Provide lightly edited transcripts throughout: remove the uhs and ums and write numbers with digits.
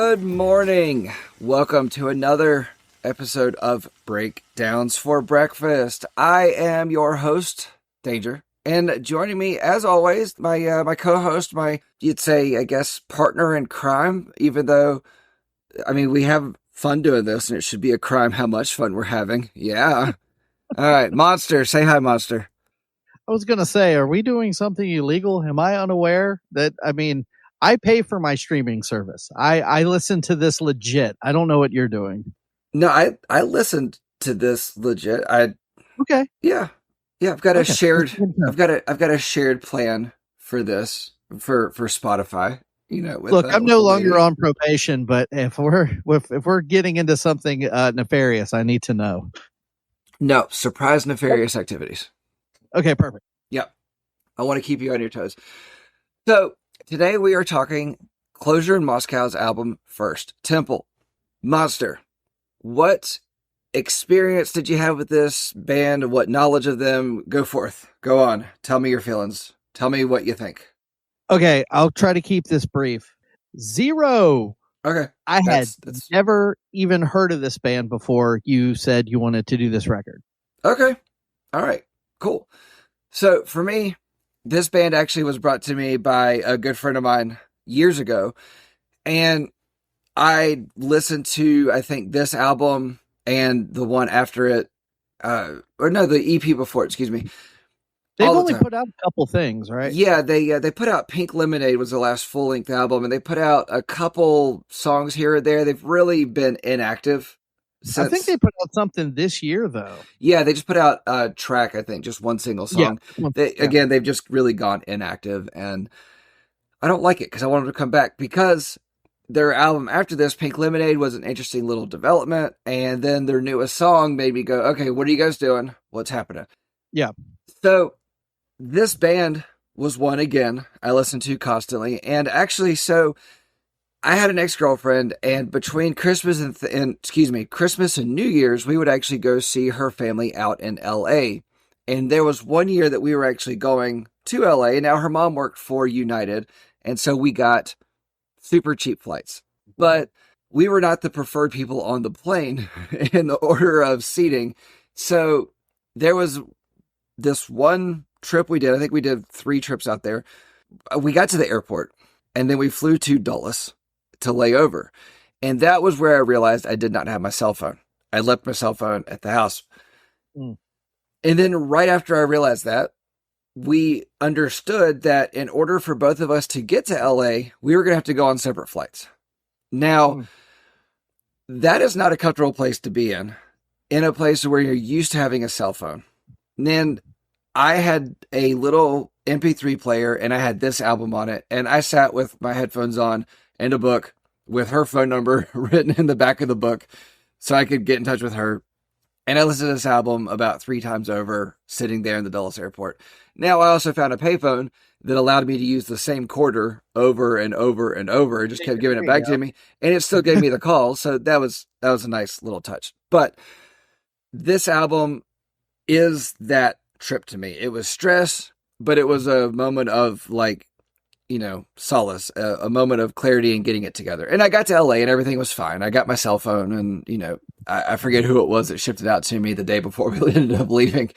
Good morning. Welcome to another episode of Breakdowns for Breakfast. I am your host, Danger, and joining me, as always, my co-host, you'd say, I guess, partner in crime. Even though, we have fun doing this, and it should be a crime how much fun we're having. Yeah. All right, Monster, say hi, Monster. I was going to say, are we doing something illegal? Am I unaware that, I pay for my streaming service. I listen to this legit. I don't know what you're doing. No, I listened to this legit. Okay. Yeah. I've got a shared plan for this for Spotify. Look, I'm no longer on probation, but if we're getting into something nefarious, I need to know. No, surprise nefarious activities. Okay, perfect. Yep. I want to keep you on your toes. So today we are talking Closure in Moscow's album First Temple. Monster, what experience did you have with this band? What knowledge of them? Go forth. Go on. Tell me your feelings. Tell me what you think. Okay, I'll try to keep this brief. Zero. Okay. I had never even heard of this band before you said you wanted to do this record. Okay. All right. Cool. So for me, this band actually was brought to me by a good friend of mine years ago. And I listened to, I think, this album and the one after it, the EP before it, excuse me. They've only put out a couple things, right? Yeah, they put out Pink Lemonade was the last full-length album, and they put out a couple songs here and there. They've really been inactive since. I think they put out something this year, though. Yeah, they just put out a track, I think, just one single song. Yeah. Again, they've just really gone inactive, and I don't like it because I want them to come back because their album after this, Pink Lemonade, was an interesting little development, and then their newest song made me go, okay, what are you guys doing? What's happening? Yeah. So this band was one, again, I listened to constantly. And actually, so I had an ex-girlfriend, and between Christmas Christmas and New Year's, we would actually go see her family out in LA. And there was one year that we were actually going to LA. And now her mom worked for United. And so we got super cheap flights. But we were not the preferred people on the plane in the order of seating. So there was this one trip we did. I think we did 3 trips out there. We got to the airport and then we flew to Dulles to lay over. And that was where I realized I did not have my cell phone. I left my cell phone at the house. And then right after I realized that, we understood that in order for both of us to get to LA, we were going to have to go on separate flights. Now, that is not a comfortable place to be in a place where you're used to having a cell phone. And then I had a little MP3 player and I had this album on it. And I sat with my headphones on and a book with her phone number written in the back of the book so I could get in touch with her. And I listened to this album about 3 times over sitting there in the Dulles airport. Now I also found a payphone that allowed me to use the same quarter over and over and over. It just kept giving it back to me and it still gave me the call. So that was a nice little touch. But this album is that trip to me. It was stress, but it was a moment of solace, a moment of clarity and getting it together. And I got to LA and everything was fine. I got my cell phone and, I forget who it was that shipped it out to me the day before we ended up leaving,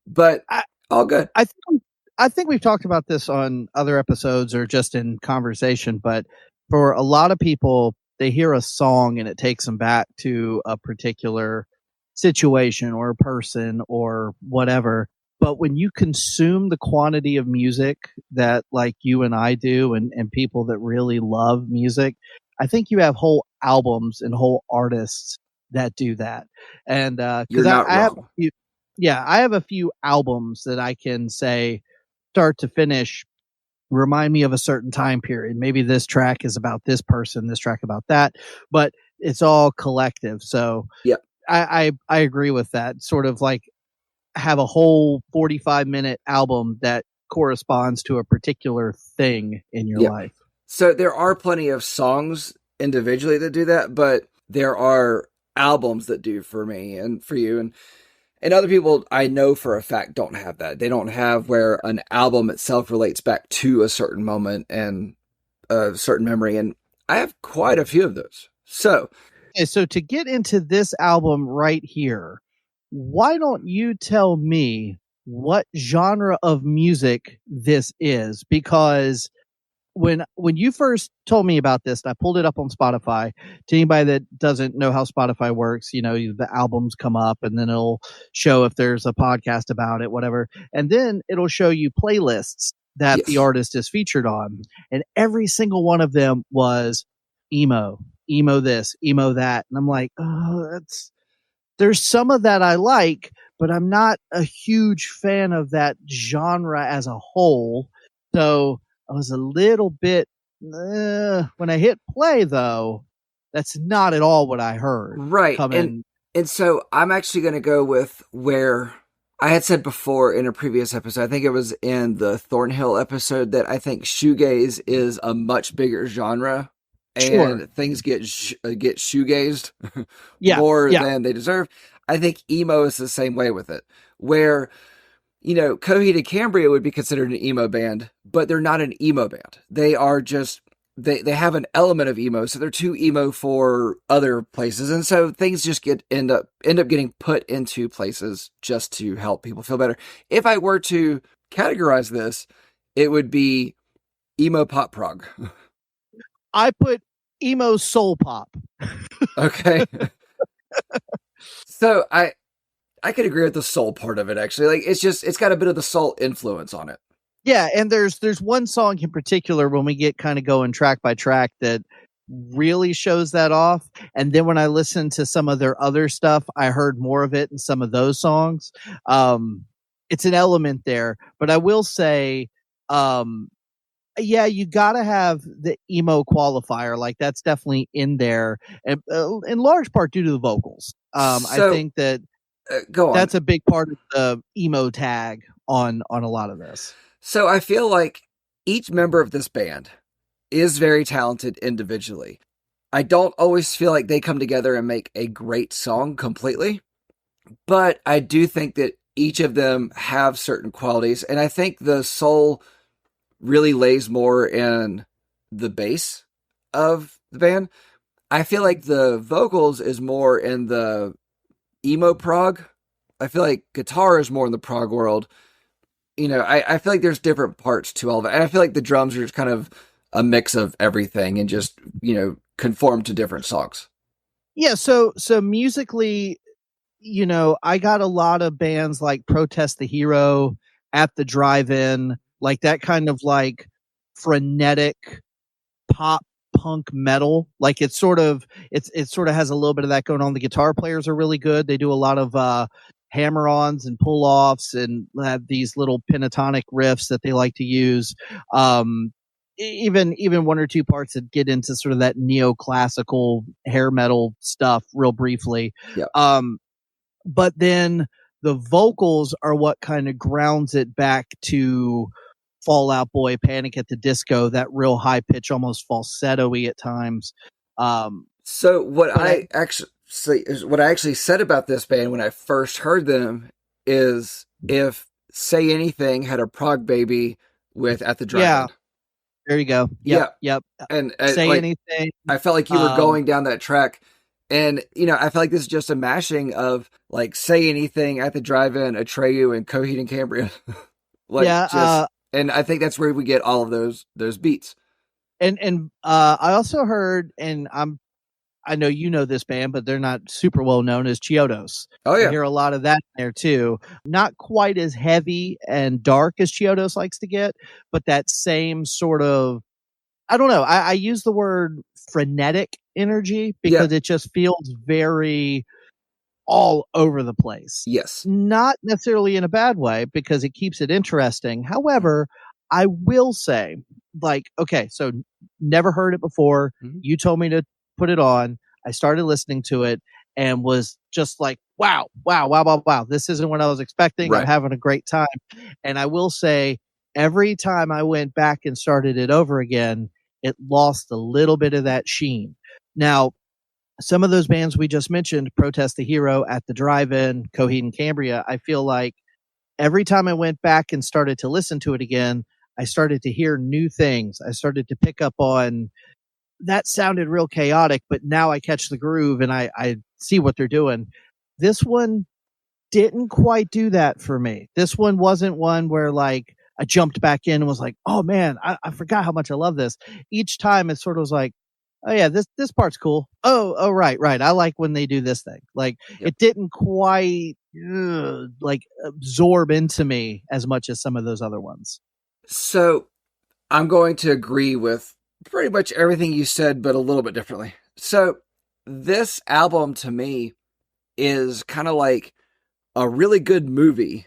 but all good. I think we've talked about this on other episodes or just in conversation, but for a lot of people, they hear a song and it takes them back to a particular situation or a person or whatever. But when you consume the quantity of music that like you and I do and people that really love music, I think you have whole albums and whole artists that do that. And you're not wrong. I have a few albums that I can say start to finish remind me of a certain time period. Maybe this track is about this person, this track about that, but it's all collective. So yeah, I agree with that. Sort of like have a whole 45-minute album that corresponds to a particular thing in your life. So there are plenty of songs individually that do that, but there are albums that do for me and for you. And other people I know for a fact don't have that. They don't have where an album itself relates back to a certain moment and a certain memory. And I have quite a few of those. So, Okay, so to get into this album right here, why don't you tell me what genre of music this is? Because when you first told me about this, and I pulled it up on Spotify. To anybody that doesn't know how Spotify works, the albums come up, and then it'll show if there's a podcast about it, whatever, and then it'll show you playlists that the yes. artist is featured on, and every single one of them was emo, emo this, emo that, and I'm like, oh, there's some of that I like, but I'm not a huge fan of that genre as a whole. So I was a little bit, when I hit play though, that's not at all what I heard Right. coming. And so I'm actually going to go with where I had said before in a previous episode, I think it was in the Thornhill episode, that I think shoegaze is a much bigger genre and Sure. things get shoegazed Yeah. more Yeah. than they deserve. I think emo is the same way with it, where Coheed and Cambria would be considered an emo band, but they're not an emo band. They are just they have an element of emo, so they're too emo for other places, and so things just end up getting put into places just to help people feel better. If I were to categorize this, it would be emo pop prog. I put emo soul pop. Okay. So I could agree with the soul part of it, actually. Like, it's got a bit of the soul influence on it. Yeah, and there's one song in particular when we get kind of going track by track that really shows that off. And then when I listened to some of their other stuff, I heard more of it in some of those songs. It's an element there, but I will say, yeah, you got to have the emo qualifier. Like that's definitely in there, and in large part due to the vocals. I think that go on. that's a big part of the emo tag on a lot of this. So I feel like each member of this band is very talented individually. I don't always feel like they come together and make a great song completely, but I do think that each of them have certain qualities, and I think the soul really lays more in the bass of the band. I feel like the vocals is more in the emo prog. I feel like guitar is more in the prog world. I feel like there's different parts to all of it. And I feel like the drums are just kind of a mix of everything and just, conform to different songs. Yeah, so musically, I got a lot of bands like Protest the Hero, At the Drive-In, like that kind of like frenetic pop punk metal. Like it sort of has a little bit of that going on. The guitar players are really good. They do a lot of hammer-ons and pull-offs and have these little pentatonic riffs that they like to use. Even one or two parts that get into sort of that neoclassical hair metal stuff real briefly. Yeah. But then the vocals are what kind of grounds it back to Fall Out Boy, Panic at the Disco, that real high pitch, almost falsetto-y at times. So what I actually said about this band when I first heard them is, if Say Anything had a prog baby with At the Drive-In. Yeah. There you go. Yep. And Say Anything. I felt like you were going down that track. And, I feel like this is just a mashing of, like, Say Anything, At the Drive-In, Atreyu, and Coheed and Cambria. And I think that's where we get all of those beats. And I also heard, and I know you know this band, but they're not super well known, as Chiodos. Oh yeah, I hear a lot of that in there too. Not quite as heavy and dark as Chiodos likes to get, but that same sort of, I don't know. I use the word frenetic energy because it just feels very all over the place. Yes. Not necessarily in a bad way, because it keeps it interesting. However, I will say, like, okay, so never heard it before. Mm-hmm. You told me to put it on. I started listening to it and was just like, wow. This isn't what I was expecting. Right. I'm having a great time. And I will say, every time I went back and started it over again, it lost a little bit of that sheen. Now, some of those bands we just mentioned, Protest the Hero, At the Drive-In, Coheed and Cambria, I feel like every time I went back and started to listen to it again, I started to hear new things. I started to pick up on that sounded real chaotic, but now I catch the groove and I see what they're doing. This one didn't quite do that for me. This one wasn't one where like I jumped back in and was like, oh man, I forgot how much I love this. Each time it sort of was like, oh yeah, this part's cool. Oh, right. I like when they do this thing. Like it didn't quite like absorb into me as much as some of those other ones. So I'm going to agree with pretty much everything you said, but a little bit differently. So this album to me is kind of like a really good movie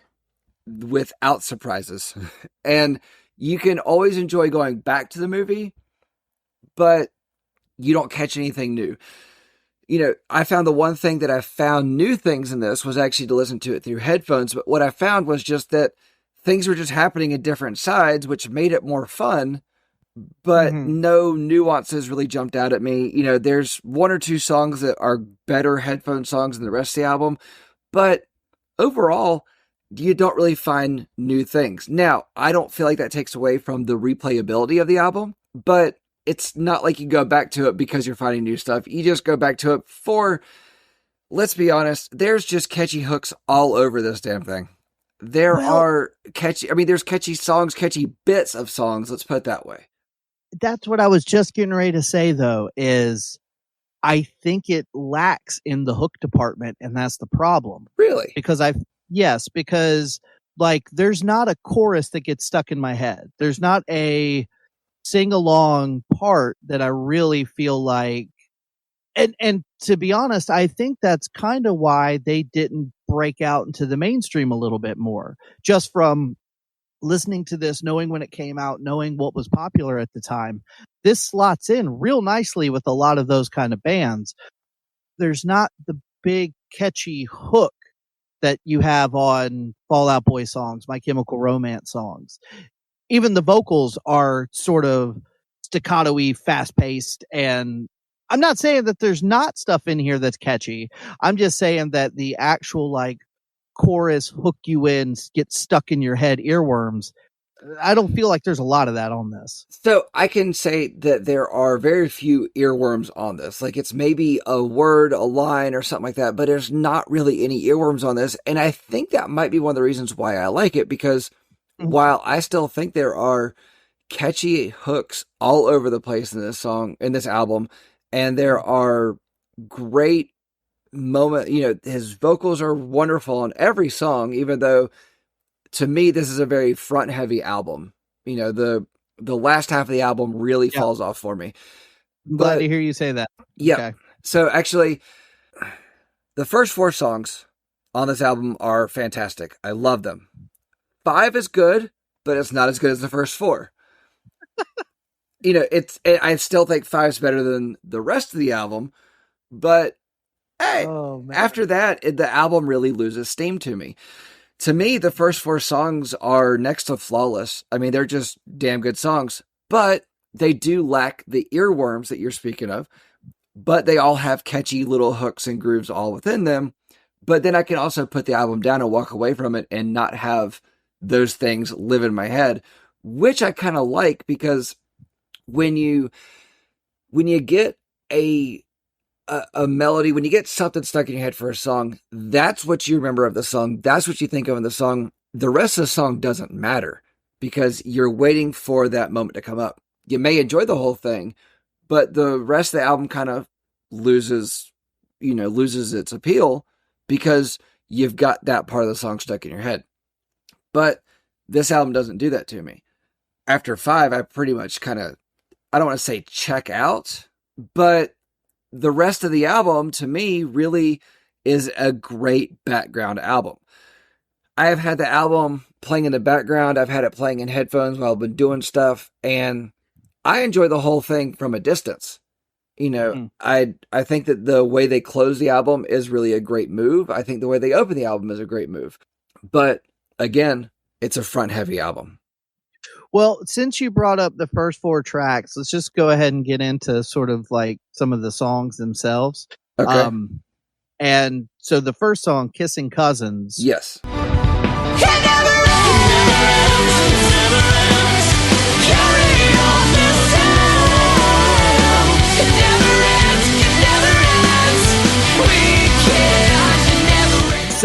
without surprises. And you can always enjoy going back to the movie, but you don't catch anything new. You know, I found the one thing that I found new things in this was actually to listen to it through headphones. But what I found was just that things were just happening in different sides, which made it more fun, but no nuances really jumped out at me. You know, there's one or two songs that are better headphone songs than the rest of the album, but overall, you don't really find new things. Now, I don't feel like that takes away from the replayability of the album, but it's not like you go back to it because you're finding new stuff. You just go back to it for, let's be honest, there's just catchy hooks all over this damn thing. There's catchy songs, catchy bits of songs, let's put it that way. That's what I was just getting ready to say, though, is I think it lacks in the hook department, and that's the problem. Really? Because like there's not a chorus that gets stuck in my head. There's not a sing-along part that I really feel like, and to be honest, I think that's kind of why they didn't break out into the mainstream a little bit more, just from listening to this, knowing when it came out, knowing what was popular at the time. This slots in real nicely with a lot of those kind of bands. There's not the big catchy hook that you have on Fall Out Boy songs, My Chemical Romance songs. Even the vocals are sort of staccato-y, fast-paced, and I'm not saying that there's not stuff in here that's catchy. I'm just saying that the actual like chorus hook you in, get stuck in your head earworms, I don't feel like there's a lot of that on this. So I can say that there are very few earworms on this. Like it's maybe a word, a line, or something like that, but there's not really any earworms on this. And I think that might be one of the reasons why I like it, because while I still think there are catchy hooks all over the place in this album, and there are great moments, you know, his vocals are wonderful on every song, even though to me, this is a very front heavy album. You know, the last half of the album really falls off for me. I'm glad to hear you say that. Yeah. Okay. So actually, the first 4 songs on this album are fantastic. I love them. 5 is good, but it's not as good as the first 4. You know, I still think 5 is better than the rest of the album, but hey, after that, the album really loses steam to me. To me, the first 4 songs are next to flawless. I mean, they're just damn good songs, but they do lack the earworms that you're speaking of, but they all have catchy little hooks and grooves all within them. But then I can also put the album down and walk away from it and not have those things live in my head, which I kind of like, because when you get a melody, when you get something stuck in your head for a song, that's what you remember of the song. That's what you think of in the song. The rest of the song doesn't matter because you're waiting for that moment to come up. You may enjoy the whole thing, but the rest of the album kind of loses its appeal because you've got that part of the song stuck in your head. But this album doesn't do that to me. After 5, I pretty much kind of, I don't want to say check out, but the rest of the album, to me, really is a great background album. I have had the album playing in the background. I've had it playing in headphones while I've been doing stuff, and I enjoy the whole thing from a distance. You know, I think that the way they close the album is really a great move. I think the way they open the album is a great move. But again, it's a front-heavy album. Well, since you brought up the first 4 tracks, let's just go ahead and get into sort of like some of the songs themselves. Okay. And so the first song, Kissing Cousins. Yes.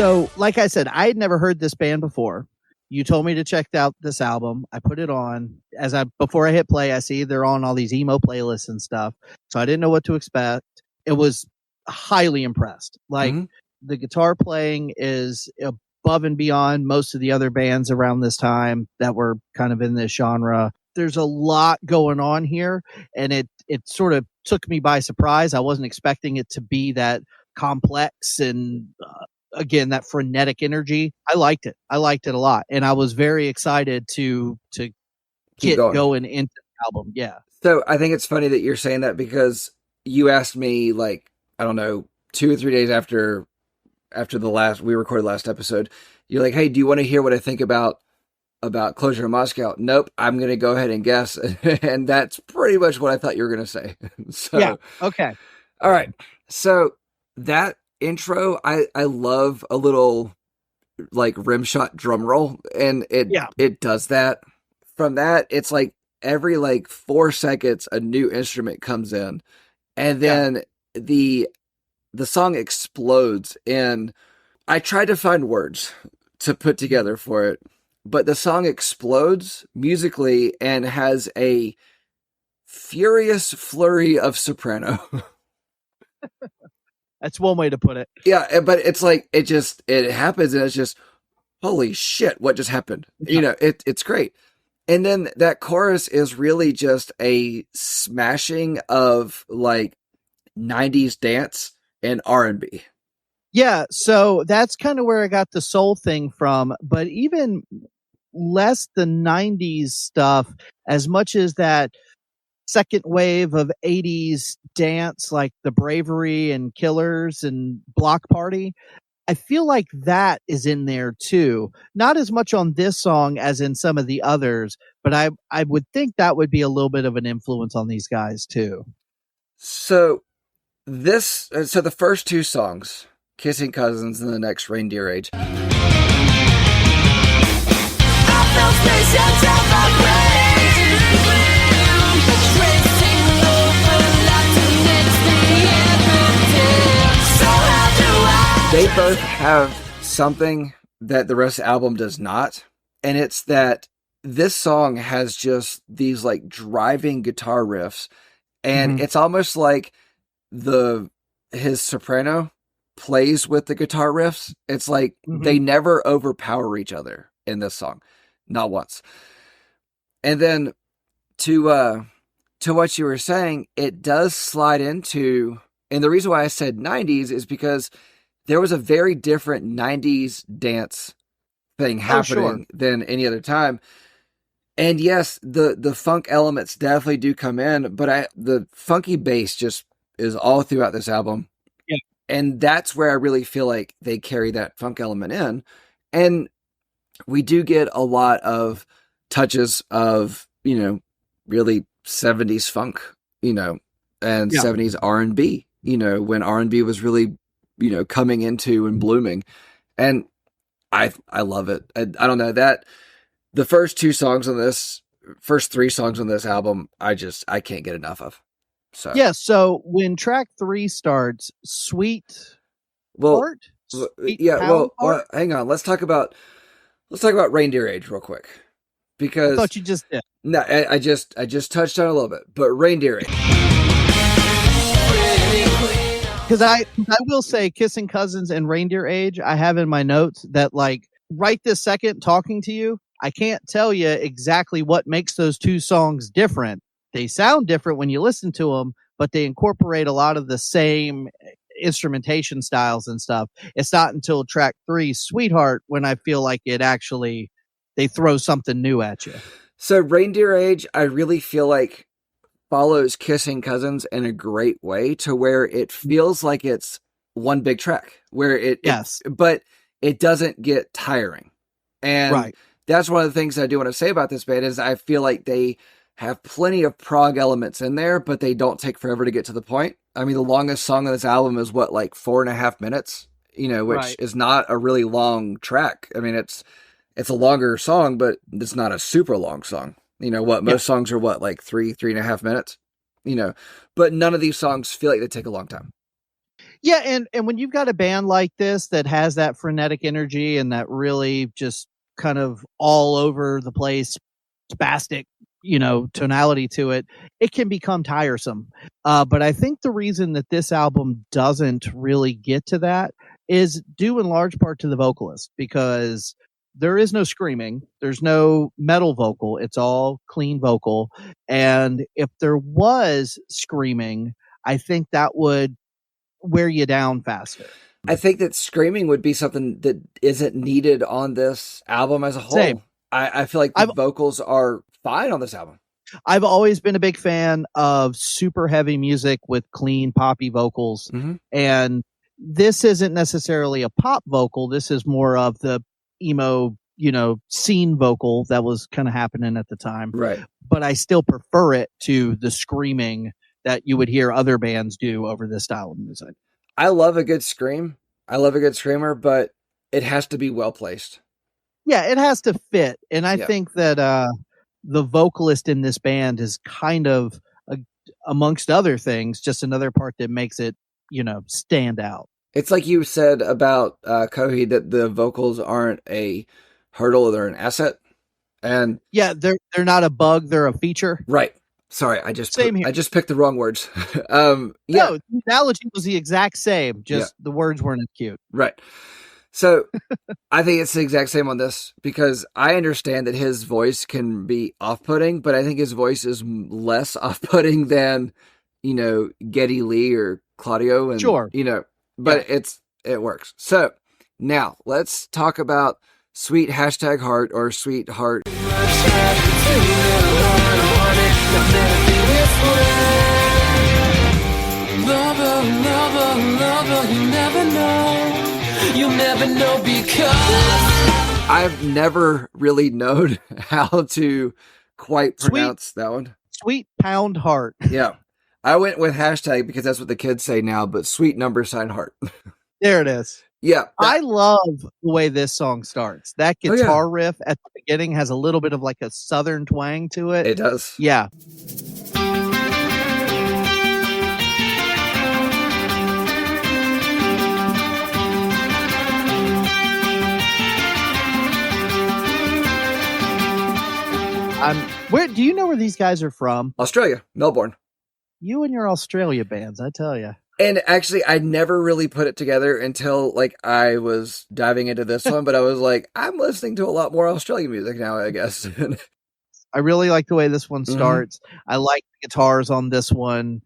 So, like I said, I had never heard this band before. You told me to check out this album. I put it on. Before I hit play, I see they're on all these emo playlists and stuff. So I didn't know what to expect. It was highly impressed. Like the guitar playing is above and beyond most of the other bands around this time that were kind of in this genre. There's a lot going on here, and it sort of took me by surprise. I wasn't expecting it to be that complex and again, that frenetic energy. I liked it a lot, and I was very excited to get going into the album. Yeah. So I think it's funny that you're saying that, because you asked me, like, I don't know, 2 or 3 days after we recorded last episode, you're like, hey, do you want to hear what I think about Closure in Moscow? Nope, I'm going to go ahead and guess. And that's pretty much what I thought you were going to say. So, yeah. Okay. All right. So that intro, I love a little like rim shot drum roll, and it does that. From that, it's like every like 4 seconds a new instrument comes in, and then the song explodes. And I tried to find words to put together for it, but the song explodes musically and has a furious flurry of soprano. That's one way to put it. Yeah, but it's like it happens, and it's just, holy shit, what just happened? Yeah. You know, it's great. And then that chorus is really just a smashing of like 90s dance and R&B. Yeah, so that's kind of where I got the soul thing from, but even less the 90s stuff, as much as that second wave of 80s dance, like the Bravery and Killers and Block Party. I feel like that is in there too. Not as much on this song as in some of the others, but I would think that would be a little bit of an influence on these guys too. So the first 2 songs, Kissing Cousins and the next, Reindeer Age. They both have something that the rest of the album does not, and it's that this song has just these like driving guitar riffs, and it's almost like his soprano plays with the guitar riffs. It's like they never overpower each other in this song, not once. And then to what you were saying, it does slide into, and the reason why I said 90s is because there was a very different 90s dance thing happening than any other time. And yes, the funk elements definitely do come in, but the funky bass just is all throughout this album. Yeah. And that's where I really feel like they carry that funk element in. And we do get a lot of touches of, really 70s funk, and 70s R&B, when R&B was really, coming into and blooming. And I love it. I don't know that the first 3 songs on this album, I can't get enough of. So yeah. So when track 3 starts, Sweet Heart. Well, hang on. Let's talk about Reindeer Age real quick, because I thought you just did. No, I just touched on it a little bit, but Reindeer Age. Because I will say, Kissing Cousins and Reindeer Age, I have in my notes that, like, right this second talking to you, I can't tell you exactly what makes those 2 songs different. They sound different when you listen to them, but they incorporate a lot of the same instrumentation styles and stuff. It's not until track 3, Sweetheart, when I feel like they throw something new at you. So Reindeer Age, I really feel like follows Kissing Cousins in a great way, to where it feels like it's one big track, where but it doesn't get tiring. And that's one of the things I do want to say about this band is I feel like they have plenty of prog elements in there, but they don't take forever to get to the point. I mean, the longest song on this album is 4.5 minutes, which is not a really long track. I mean, it's a longer song, but it's not a super long song. Most songs are 3.5 minutes, but none of these songs feel like they take a long time. Yeah, and when you've got a band like this that has that frenetic energy and that really just kind of all over the place spastic, tonality to it, it can become tiresome. But I think the reason that this album doesn't really get to that is due in large part to the vocalist, because there is no screaming, there's no metal vocal, it's all clean vocal. And if there was screaming, I think that would wear you down faster. I think that screaming would be something that isn't needed on this album as a whole. Same. I feel like the vocals are fine on this album. I've always been a big fan of super heavy music with clean poppy vocals. Mm-hmm. And this isn't necessarily a pop vocal. This is more of the emo, scene vocal that was kind of happening at the time. Right. But I still prefer it to the screaming that you would hear other bands do over this style of music. I love a good scream. I love a good screamer, but it has to be well placed. Yeah, it has to fit. And I think that the vocalist in this band is kind of, amongst other things, just another part that makes it, stand out. It's like you said about Kohi, that the vocals aren't a hurdle, they're an asset. And yeah, they're not a bug, they're a feature. Right. Sorry, I just picked the wrong words. No, the analogy was the exact same, just the words weren't as cute. Right. So I think it's the exact same on this, because I understand that his voice can be off-putting, but I think his voice is less off-putting than, Geddy Lee or Claudio. And, sure. But it works. So now let's talk about Sweet #Heart or Sweetheart. Lover, you never know because I've never really known how to quite pronounce that one. Sweet Pound Heart. Yeah. I went with hashtag because that's what the kids say now, but sweet #heart. There it is. Yeah. I love the way this song starts. That guitar riff at the beginning has a little bit of like a southern twang to it. It does. Yeah. Where do you know where these guys are from? Australia, Melbourne. You and your Australia bands, I tell you. And actually, I never really put it together until I was diving into this one. But I was like, I'm listening to a lot more Australian music now, I guess. I really like the way this one starts. Mm-hmm. I like the guitars on this one.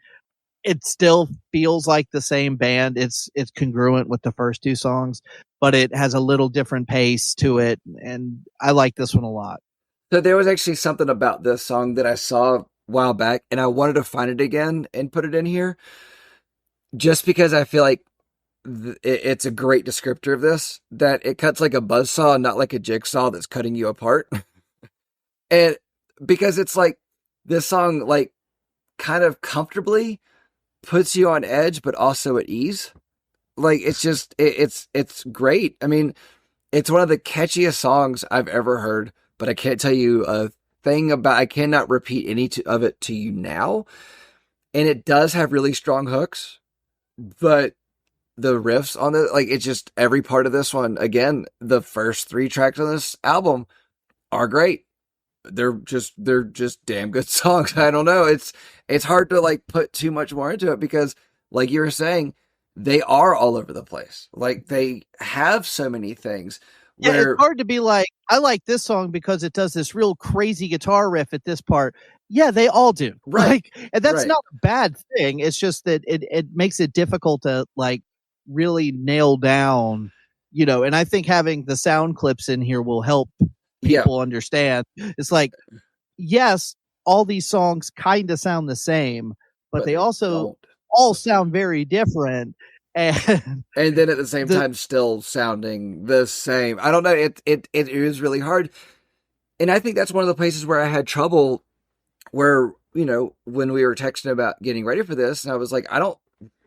It still feels like the same band. It's congruent with the first two songs, but it has a little different pace to it. And I like this one a lot. So there was actually something about this song that I saw a while back, and I wanted to find it again and put it in here, just because I feel like it's a great descriptor of this, that it cuts like a buzzsaw, not like a jigsaw that's cutting you apart. And because it's like this song, kind of comfortably puts you on edge, but also at ease. It's just, it's great. I mean, it's one of the catchiest songs I've ever heard. But I can't tell you a thing about, I cannot repeat any of it to you now. And it does have really strong hooks, but the riffs on it, it's just every part of this one, again, the first 3 tracks on this album are great. They're just damn good songs. I don't know. It's hard to put too much more into it because like you were saying, they are all over the place. They have so many things. Yeah, it's hard to be like, I like this song because it does this real crazy guitar riff at this part. Yeah, they all do. Right. And that's not a bad thing. It's just that it makes it difficult to really nail down, and I think having the sound clips in here will help people understand. It's yes, all these songs kind of sound the same, but they also all sound very different. And then at the same time still sounding the same. I don't know. It is really hard. And I think that's one of the places where I had trouble where, when we were texting about getting ready for this, and I was like, I don't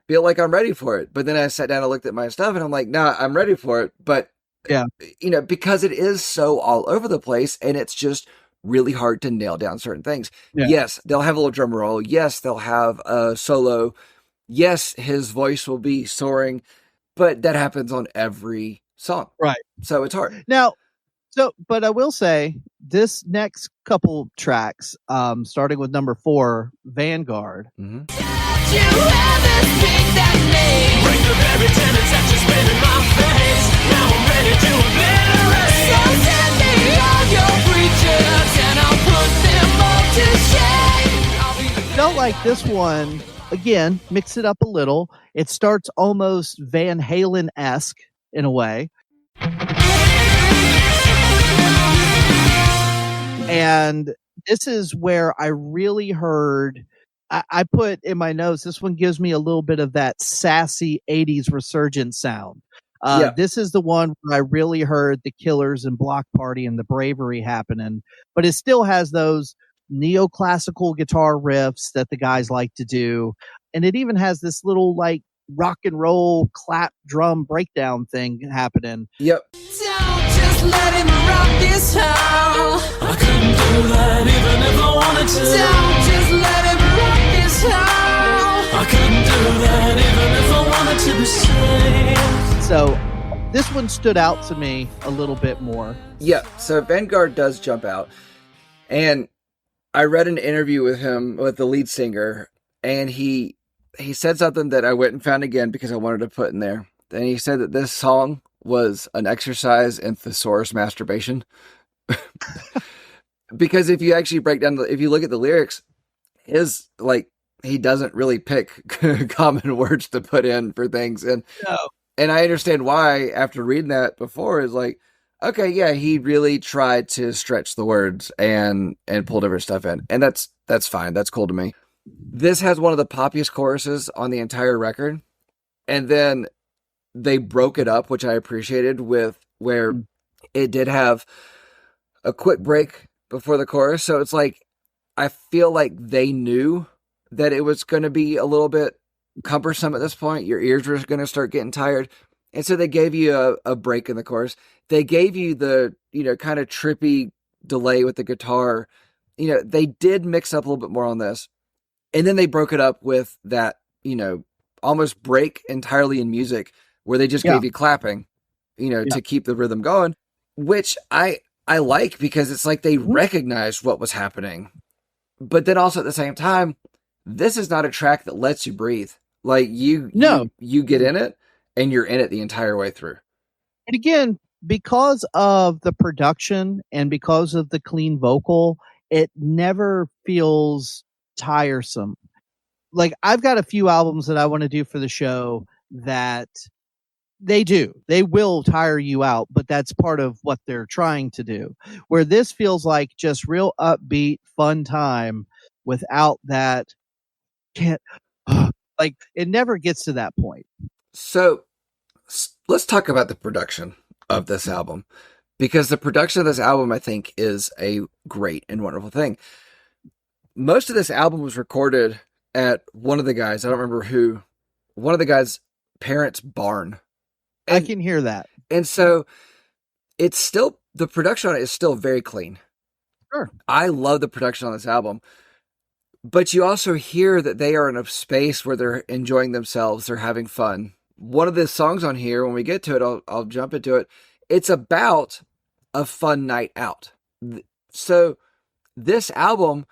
feel like I'm ready for it. But then I sat down and looked at my stuff and I'm like, nah, I'm ready for it. But because it is so all over the place and it's just really hard to nail down certain things. Yeah. Yes, they'll have a little drum roll. Yes, they'll have a solo. yes, his voice will be soaring, but that happens on every song. Right. So it's hard. Now, but I will say this next couple tracks, starting with number 4, Vanguard. Mm-hmm. You ever speak that name? Break the very tenets that you spit in my face. Now I'm ready to obliterate. So send me all your preachers and I'll put them all to shame. I felt like this one, again, mix it up a little. It starts almost Van Halen-esque in a way. And this is where I really heard, I put in my notes, this one gives me a little bit of that sassy 80s resurgent sound. Yeah. This is the one where I really heard the Killers and Block Party and the Bravery happening, but it still has those neoclassical guitar riffs that the guys like to do. And it even has this little like rock and roll clap drum breakdown thing happening. Yep. Don't just let him rock this town. I couldn't do that even if I wanted to. Don't just let him rock this town. I couldn't do that even if I wanted to be saved. So this one stood out to me a little bit more. Yeah, so Vanguard does jump out. And I read an interview with him, with the lead singer, and he said something that I went and found again because I wanted to put in there. And he said that this song was an exercise in thesaurus masturbation. Because if you actually break down, if you look at the lyrics, he doesn't really pick common words to put in for things. And No. And I understand why, after reading that before, is like, okay, yeah, he really tried to stretch the words and pull different stuff in. And that's fine. That's cool to me. This has one of the poppiest choruses on the entire record. And then they broke it up, which I appreciated, with where it did have a quick break before the chorus. So it's like, I feel like they knew that it was going to be a little bit cumbersome at this point. Your ears were going to start getting tired. And so they gave you a break in the chorus. They gave you the, kind of trippy delay with the guitar. They did mix up a little bit more on this. And then they broke it up with that, almost break entirely in music where they just gave you clapping, to keep the rhythm going, which I like because it's like they recognized what was happening. But then also at the same time, this is not a track that lets you breathe. Like you get in it and you're in it the entire way through. And again, because of the production and because of the clean vocal, it never feels tiresome. Like I've got a few albums that I want to do for the show that they will tire you out, but that's part of what they're trying to do. Where this feels like just real upbeat, fun time without that like it never gets to that point. So let's talk about the production of this album, because the production of this album, I think, is a great and wonderful thing. Most of this album was recorded at one of the guys, I don't remember who, one of the guys' parents' barn. I can hear that. And so it's still, the production on it is still very clean. Sure. I love the production on this album. But you also hear that they are in a space where they're enjoying themselves. They're having fun. One of the songs on here, when we get to it, I'll jump into it. It's about a fun night out. So this album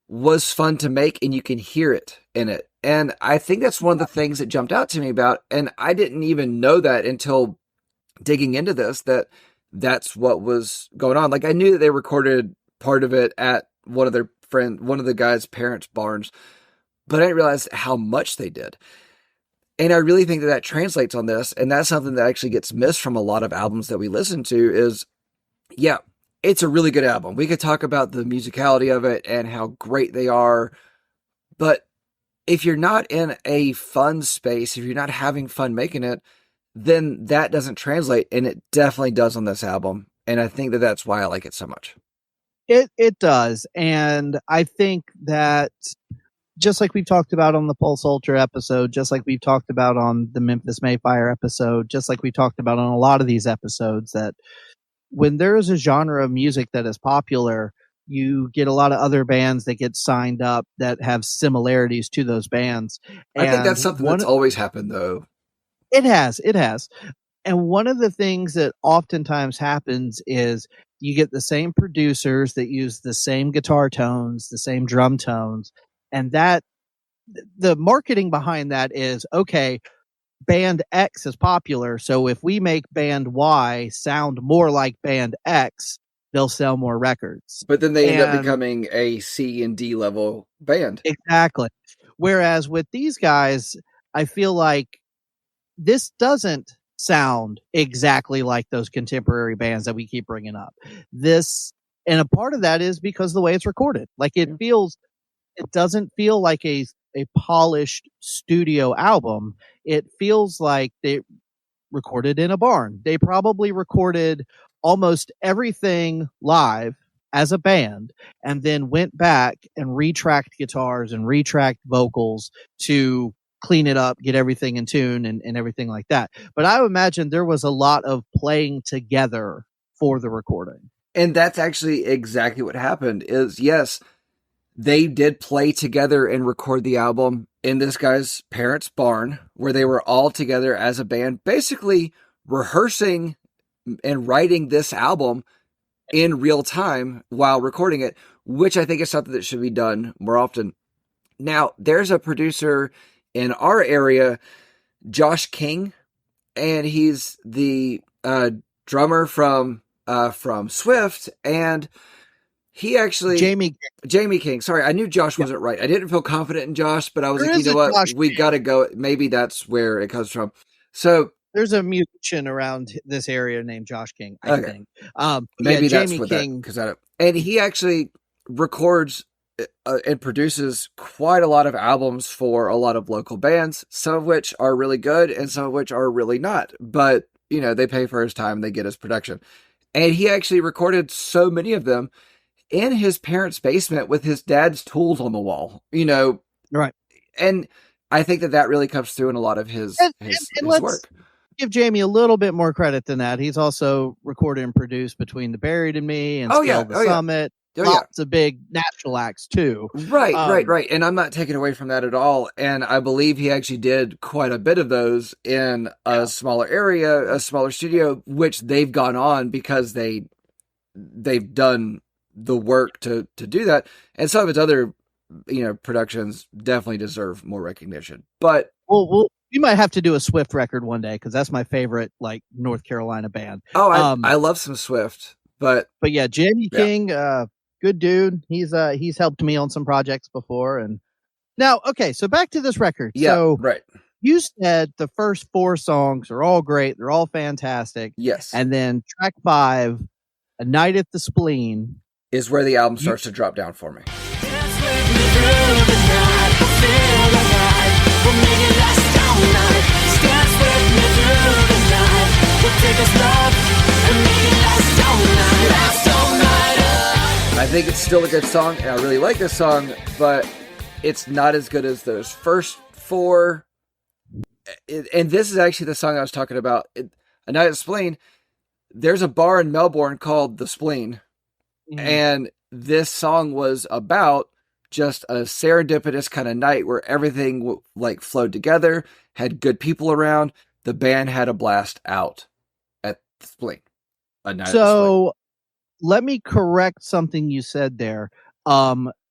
was fun to make, and you can hear it in it. And I think that's one of the things that jumped out to me about, and I didn't even know that until digging into this, that's what was going on. Like I knew that they recorded part of it at one of the guys' parents' barns, but I didn't realize how much they did. And I really think that translates on this. And that's something that actually gets missed from a lot of albums that we listen to is, yeah, it's a really good album. We could talk about the musicality of it and how great they are. But if you're not in a fun space, if you're not having fun making it, then that doesn't translate. And it definitely does on this album. And I think that that's why I like it so much. It does. And I think that just like we've talked about on the Pulse Ultra episode, just like we've talked about on the Memphis Mayfire episode, just like we talked about on a lot of these episodes, that when there is a genre of music that is popular, You get a lot of other bands that get signed up that have similarities to those bands. I think that's And something that's always happened, though. it has. And one of the things that oftentimes happens is you get the same producers that use the same guitar tones, the same drum tones, and that the marketing behind that is, okay, band X is popular, so if we make band Y sound more like band X, they'll sell more records. But then they end up becoming a C and D level band. Exactly. Whereas with these guys, I feel like this doesn't sound exactly like those contemporary bands that we keep bringing up. And a part of that is because of the way it's recorded. Like it doesn't feel like a polished studio album. It feels like they recorded in a barn. They probably recorded almost everything live as a band and then went back and retracked guitars and retracked vocals to clean it up, get everything in tune and everything like that. But I would imagine there was a lot of playing together for the recording. And that's actually exactly what happened is, yes, they did play together and record the album in this guy's parents' barn where they were all together as a band, basically rehearsing and writing this album in real time while recording it, which I think is something that should be done more often. Now, there's a producer in our area, Josh King, and he's the drummer from Swift, and he actually Jamie King. Sorry, I knew Josh wasn't right. I didn't feel confident in Josh, but I was like, you know what, we got to go. Maybe that's where it comes from. So there's a musician around this area named Josh King, I think. Maybe that's Jamie King, and he actually records and produces quite a lot of albums for a lot of local bands, some of which are really good and some of which are really not. But, you know, they pay for his time, they get his production. And he actually recorded so many of them in his parents' basement with his dad's tools on the wall, you know. Right. And I think that really comes through in a lot of his work. Give Jamie a little bit more credit than that. He's also recorded and produced Between the Buried and Me and Scale the Summit. Lots of big national acts too. Right. And I'm not taking away from that at all. And I believe he actually did quite a bit of those in a smaller area, a smaller studio, which they've gone on because they've done the work to do that. And some of his other, you know, productions definitely deserve more recognition. But we might have to do a Swift record one day because that's my favorite, like, North Carolina band. Oh, I love some Swift, but yeah, Jamie King, good dude. He's helped me on some projects before. And now, okay, so back to this record. Yeah, so, right. You said the first 4 songs are all great. They're all fantastic. Yes. And then track 5, A Night at the Spleen, is where the album starts to drop down for me. I think it's still a good song, and I really like this song, but it's not as good as those first 4. And this is actually the song I was talking about. A Night at the Spleen. There's a bar in Melbourne called The Spleen, and this song was about just a serendipitous kind of night where everything like flowed together, had good people around. The band had a blast out at The Spleen. A Night at the Spleen. Let me correct something you said there.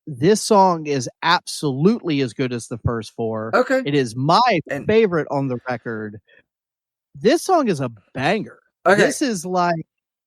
This song is absolutely as good as the first 4. Okay. It is my favorite on the record. This song is a banger. Okay. This is like,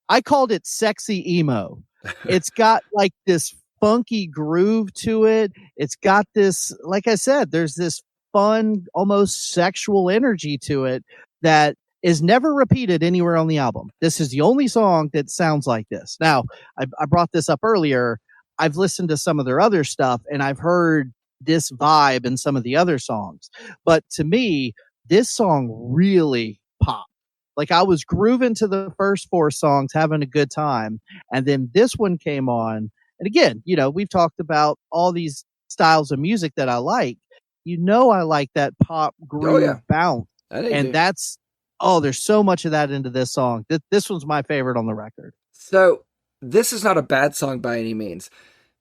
I called it sexy emo. It's got like this funky groove to it. It's got this, like I said, there's this fun, almost sexual energy to it that is never repeated anywhere on the album. This is the only song that sounds like this. Now, I brought this up earlier. I've listened to some of their other stuff and I've heard this vibe in some of the other songs. But to me, this song really popped. Like I was grooving to the first 4 songs, having a good time. And then this one came on. And again, you know, we've talked about all these styles of music that I like. You know, I like that pop groove bounce. And there's so much of that into this song. This one's my favorite on the record. So this is not a bad song by any means.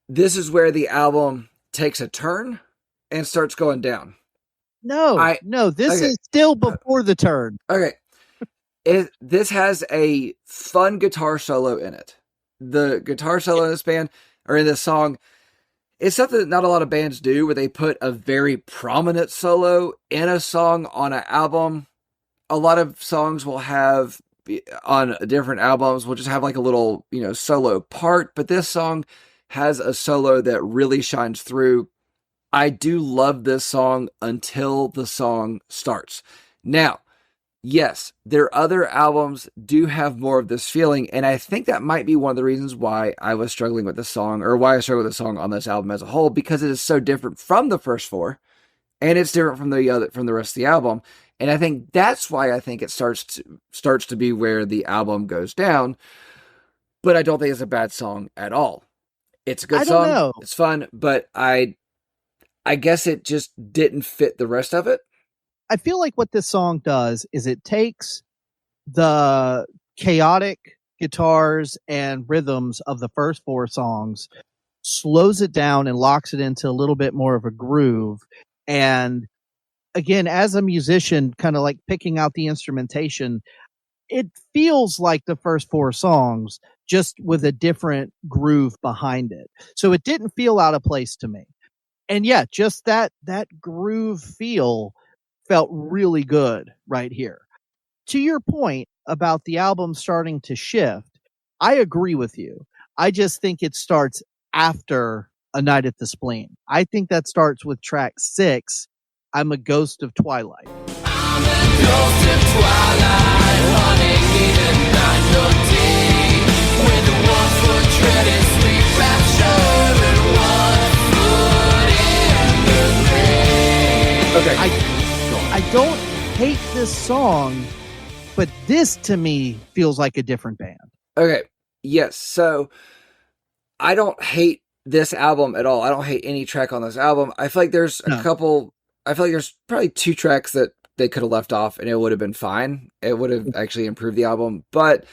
This is where the album takes a turn and starts going down. No, this is still before the turn. Okay. This has a fun guitar solo in it. The guitar solo in this band, or in this song, is something that not a lot of bands do, where they put a very prominent solo in a song on an album. A lot of songs will have, on different albums, will just have like a little, solo part, but this song has a solo that really shines through. I do love this song until the song starts. Now, yes, their other albums do have more of this feeling, and I think that might be one of the reasons why I was struggling with the song, or why I struggled with the song on this album as a whole, because it is so different from the first four, and it's different from the rest of the album. And I think that's why I think it starts to be where the album goes down. But I don't think it's a bad song at all. It's a good song. Know. It's fun, but I guess it just didn't fit the rest of it. I feel like what this song does is it takes the chaotic guitars and rhythms of the first four songs, slows it down and locks it into a little bit more of a groove. And again, as a musician, kind of like picking out the instrumentation, it feels like the first four songs, just with a different groove behind it. So it didn't feel out of place to me. And yeah, just that groove feel felt really good right here. To your point about the album starting to shift, I agree with you. I just think it starts after A Night at the Spleen. I think that starts with track 6, I'm a Ghost of Twilight. I'm a ghost of twilight, running in a night no day, with the 1 foot treading sweet rapture and 1 foot in the grave. Okay. I don't hate this song, but this to me feels like a different band. Okay. Yes. So I don't hate this album at all. I don't hate any track on this album. I feel like there's there's probably 2 tracks that they could have left off and it would have been fine. It would have actually improved the album. But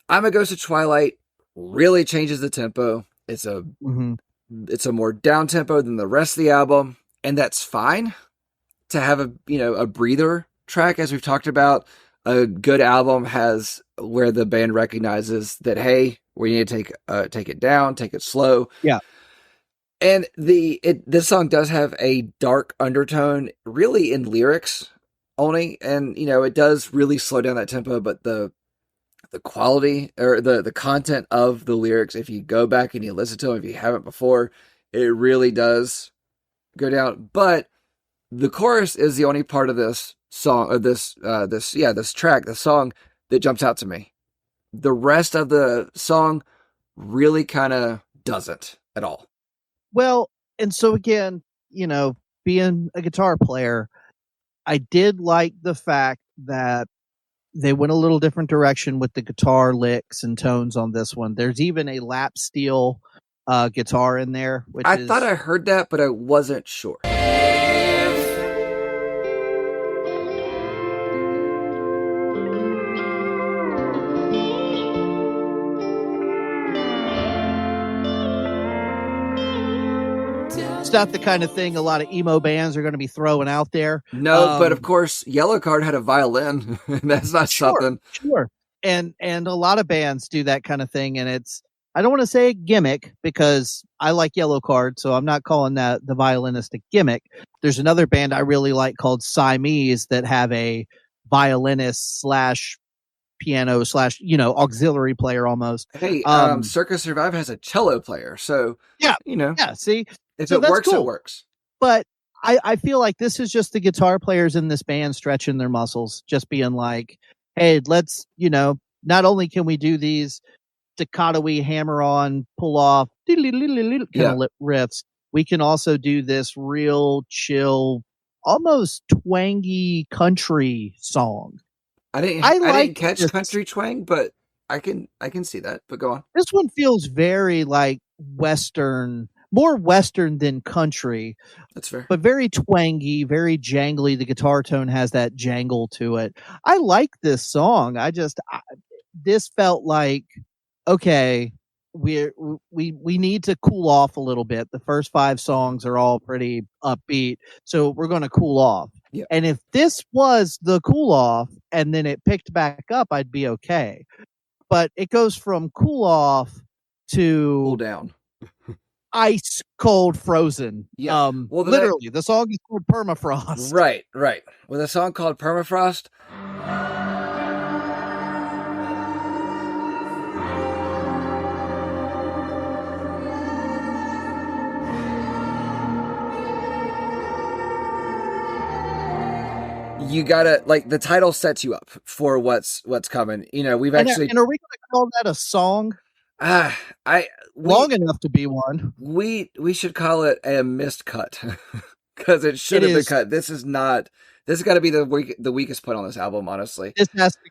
I'm a Ghost of Twilight really changes the tempo. It's a more down tempo than the rest of the album, and that's fine. To have a breather track, as we've talked about, a good album has where the band recognizes that, hey, we need to take it down, take it slow. Yeah. And this song does have a dark undertone, really in lyrics only, and it does really slow down that tempo. But the quality or the content of the lyrics, if you go back and you listen to them, if you haven't before, it really does go down. But the chorus is the only part of this song, or this track, the song, that jumps out to me. The rest of the song really kind of doesn't at all. Well, and so again, being a guitar player, I did like the fact that they went a little different direction with the guitar licks and tones on this one. There's even a lap steel guitar in there. I thought I heard that, but I wasn't sure. It's not the kind of thing a lot of emo bands are going to be throwing out there. No, but of course, Yellowcard had a violin. That's not something. Sure. And a lot of bands do that kind of thing. And I don't want to say a gimmick, because I like Yellowcard, so I'm not calling that the violinist a gimmick. There's another band I really like called Siamese that have a violinist / piano / auxiliary player almost. Hey, Circus Survive has a cello player. So, yeah, see? If it works, cool. It works. But I feel like this is just the guitar players in this band stretching their muscles, just being like, hey, let's, not only can we do these staccato-y, hammer on, pull off, kind of riffs, we can also do this real chill, almost twangy country song. I didn't catch country twang, but I can see that. But go on. This one feels very like Western, more Western than country. That's fair. But very twangy, very jangly. The guitar tone has that jangle to it. I like this song. This felt like okay, we need to cool off a little bit. The first 5 songs are all pretty upbeat, so we're going to cool off. Yeah. And if this was the cool off and then it picked back up, I'd be okay. But it goes from cool off to Cool down. ice cold frozen. Yeah. Well, literally, the song is called Permafrost. Right. With a song called Permafrost. You gotta, like, the title sets you up for what's coming. You know, we've actually. And are we going to call that a song? Long enough to be one. We should call it a missed cut because it should have been cut. This is not. This has got to be the weakest point on this album, honestly. This has to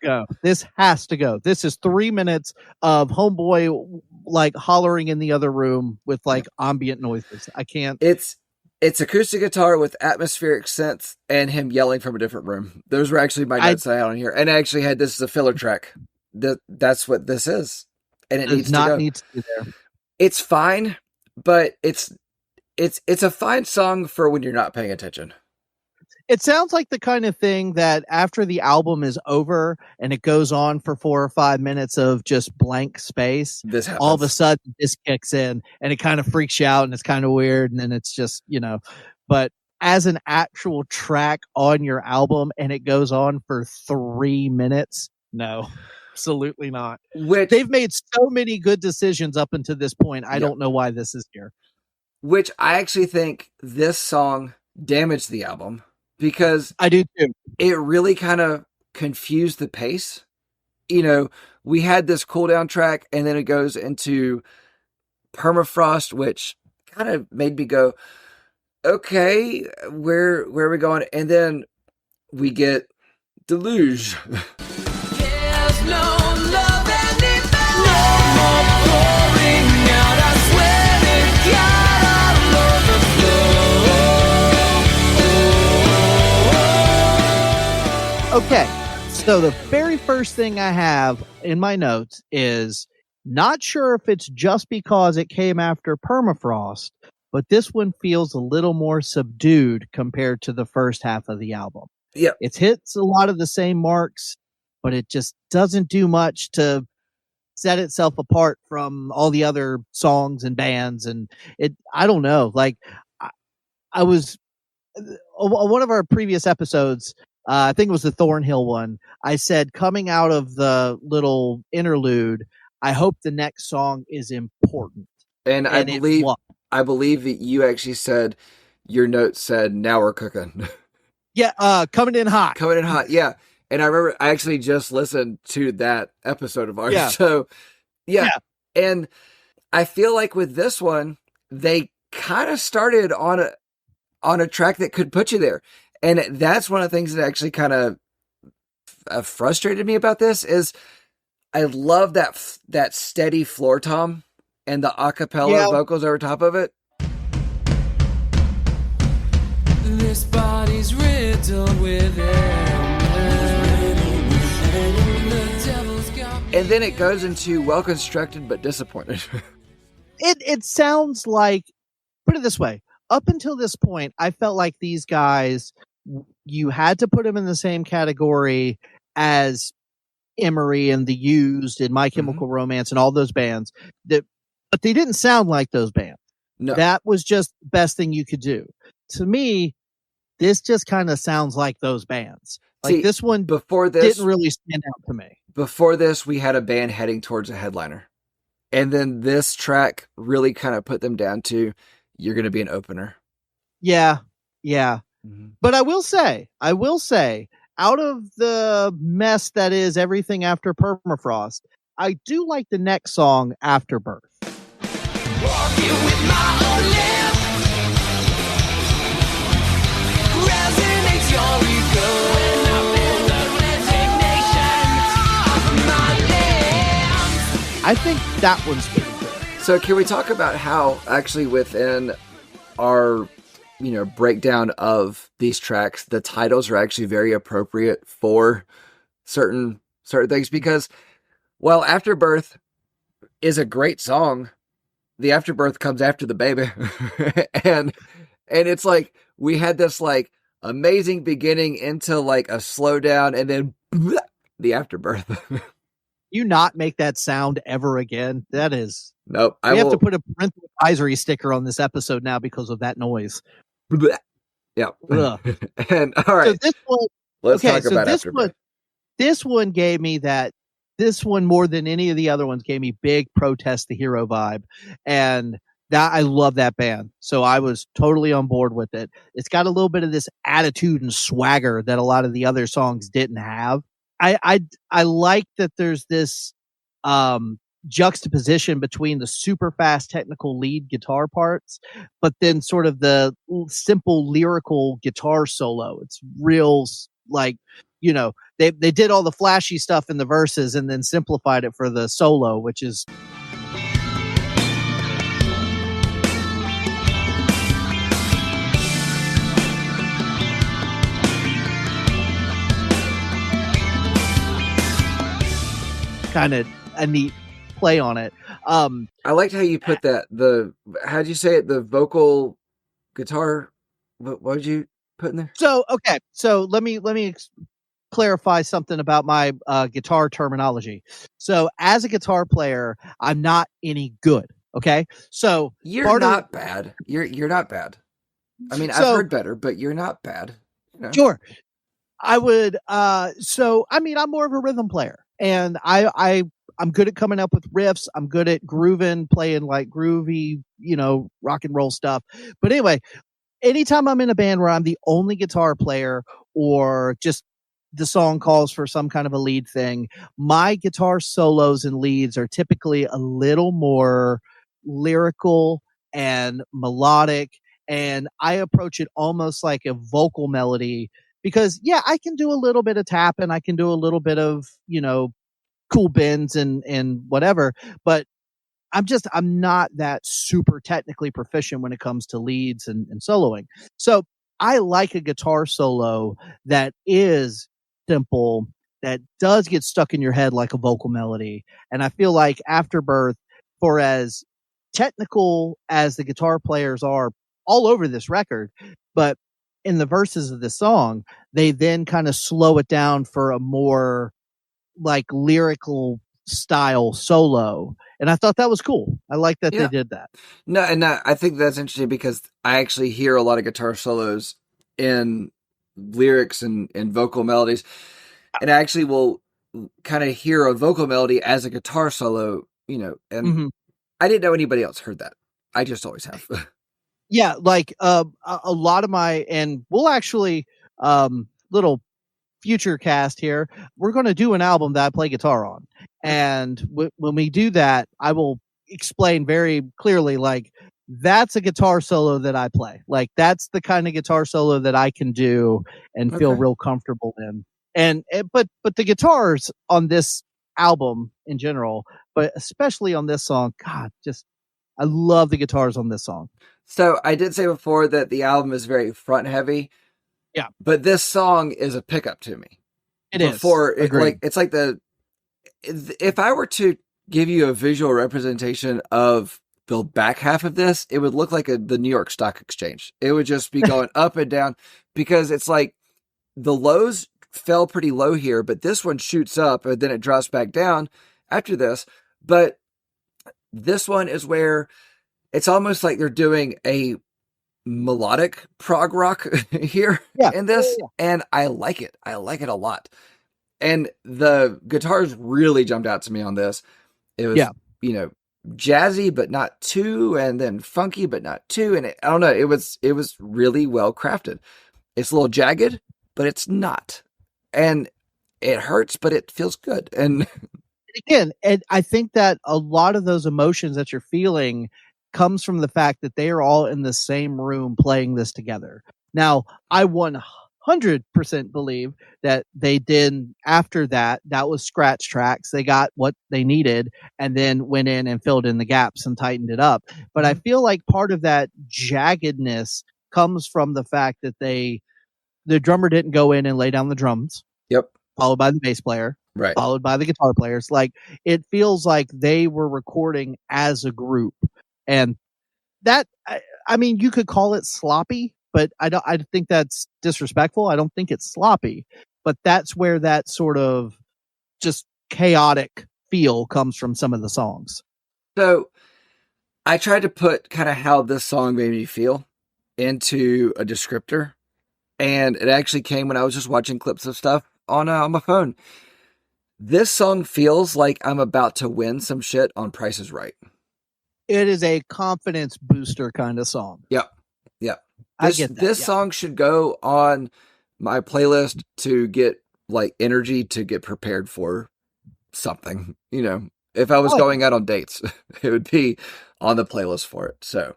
go. This is 3 minutes of Homeboy like hollering in the other room with like ambient noises. I can't. It's acoustic guitar with atmospheric synth and him yelling from a different room. Those were actually my notes I had on here, and I actually had this as a filler track. That's what this is, and it needs to be there. It's fine, but it's a fine song for when you're not paying attention. It sounds like the kind of thing that after the album is over and it goes on for 4 or 5 minutes of just blank space, all of a sudden this kicks in and it kind of freaks you out and it's kind of weird. And then it's just, but as an actual track on your album and it goes on for 3 minutes, no, absolutely not. They've made so many good decisions up until this point. I don't know why this is here. Which I actually think this song damaged the album. Because I do too. It really kind of confused the pace. We had this cool down track and then it goes into Permafrost, which kind of made me go, okay, where are we going? And then we get Deluge. There's no love anymore. No more pouring out, I swear to God, all over the floor. Okay, so the very first thing I have in my notes is not sure if it's just because it came after Permafrost, but this one feels a little more subdued compared to the first half of the album. Yeah. It hits a lot of the same marks, but it just doesn't do much to set itself apart from all the other songs and bands. And I don't know, like I was one of our previous episodes, I think it was the Thornhill one. I said, coming out of the little interlude, I hope the next song is important. And I believe that you actually said, your note said, now we're cooking. Yeah, coming in hot. Coming in hot, yeah. And I remember I actually just listened to that episode of ours. Yeah. So, yeah. And I feel like with this one, they kind of started on a track that could put you there. And that's one of the things that actually kind of frustrated me about this is I love that steady floor tom and the a cappella vocals over top of it. This body's riddled with and then it goes into well constructed but disappointed. It sounds like, put it this way, up until this point, I felt like these guys, you had to put them in the same category as Emery and The Used and My Chemical Romance and all those bands, but they didn't sound like those bands. No. That was just the best thing you could do. To me, this just kind of sounds like those bands. Like this one didn't really stand out to me. Before this, we had a band heading towards a headliner. And then this track really kind of put them down to, you're going to be an opener. Yeah. Mm-hmm. But I will say, out of the mess that is everything after Permafrost, I do like the next song, Afterbirth. Walking with my own lips, resonates your ego, and I feel the resignation of my limbs. I think that one's pretty good. So can we talk about how actually within our breakdown of these tracks, the titles are actually very appropriate for certain things, because while Afterbirth is a great song. The afterbirth comes after the baby. and it's like we had this like amazing beginning into like a slowdown and then the afterbirth. You not make that sound ever again. That is Nope. we have to put a parental advisory sticker on this episode now because of that noise. Yeah. Ugh. And all right. So this one, let's talk about afterbirth. This one gave me that. This one more than any of the other ones gave me big Protest the Hero vibe, and that I love that band. So I was totally on board with it. It's got a little bit of this attitude and swagger that a lot of the other songs didn't have. I like that there's this juxtaposition between the super fast technical lead guitar parts, but then sort of the simple lyrical guitar solo. It's real like, you know, they did all the flashy stuff in the verses and then simplified it for the solo, which is kind of a neat play on it. I liked how you put that. How'd you say it? The vocal guitar. What did you put in there? So okay, so let me clarify something about my guitar terminology. So as a guitar player, I'm not any good. Okay, so you're not bad. You're not bad. I mean, I've heard better, but you're not bad. You know? Sure. I would. So I mean, I'm more of a rhythm player, and I'm good at coming up with riffs. I'm good at grooving, playing like groovy, you know, rock and roll stuff. But anyway, anytime I'm in a band where I'm the only guitar player or just the song calls for some kind of a lead thing, my guitar solos and leads are typically a little more lyrical and melodic. And I approach it almost like a vocal melody because, yeah, I can do a little bit of tapping. I can do a little bit of, you know, cool bends and whatever, but I'm not that super technically proficient when it comes to leads and soloing. So I like a guitar solo that is simple, that does get stuck in your head like a vocal melody. And I feel like Afterbirth, for as technical as the guitar players are all over this record, but in the verses of the song, they then kind of slow it down for a more like lyrical style solo. And I thought that was cool. I like that they did that. No, and I think that's interesting because I actually hear a lot of guitar solos in lyrics and vocal melodies. And I actually will kind of hear a vocal melody as a guitar solo, you know, and I didn't know anybody else heard that. I just always have. Yeah, like a lot of my, and we'll actually, little future cast here, we're going to do an album that I play guitar on. And when we do that, I will explain very clearly, like, that's a guitar solo that I play. Like, that's the kind of guitar solo that I can do and feel real comfortable in. But the guitars on this album in general, but especially on this song, God, just, I love the guitars on this song. So I did say before that the album is very front heavy. Yeah. But this song is a pickup to me. It is. It's like if I were to give you a visual representation of the back half of this, it would look like the New York Stock Exchange. It would just be going up and down because it's like the lows fell pretty low here, but this one shoots up and then it drops back down after this. But this one is where it's almost like they're doing a melodic prog rock here in this. And I like it. I like it a lot. And the guitars really jumped out to me on this. It was, you know, jazzy, but not too, and then funky, but not too. And I don't know, it was really well crafted. It's a little jagged, but it's not. And it hurts, but it feels good. And again, and I think that a lot of those emotions that you're feeling comes from the fact that they are all in the same room playing this together. Now, I 100% believe that they did after that was scratch tracks. They got what they needed and then went in and filled in the gaps and tightened it up. But I feel like part of that jaggedness comes from the fact that the drummer didn't go in and lay down the drums. Yep. Followed by the bass player. Right. followed by the guitar players. Like, it feels like they were recording as a group. And that, I mean, you could call it sloppy, but I think that's disrespectful. I don't think it's sloppy, but that's where that sort of just chaotic feel comes from some of the songs. So I tried to put kind of how this song made me feel into a descriptor, and it actually came when I was just watching clips of stuff on my phone. This song feels like I'm about to win some shit on Price is Right. It is a confidence booster kind of song. Yep. Yep. I get that. This song should go on my playlist to get like energy to get prepared for something. You know, if I was going out on dates, it would be on the playlist for it. So,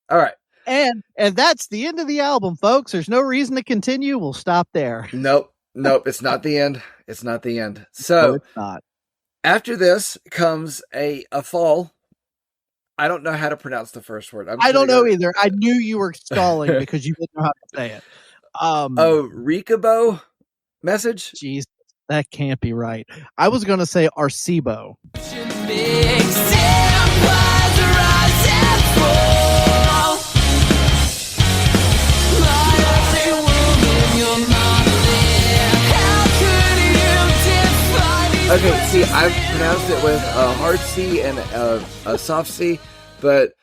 all right. And that's the end of the album, folks. There's no reason to continue. We'll stop there. Nope. It's not the end. It's not the end. So No, it's not. After this comes a fall. I don't know how to pronounce the first word. I don't know either. I knew you were stalling because you didn't know how to say it. Ricabo message? Jeez, that can't be right. I was going to say Arcibo. Okay, see, I've pronounced it with a hard C and a soft C, but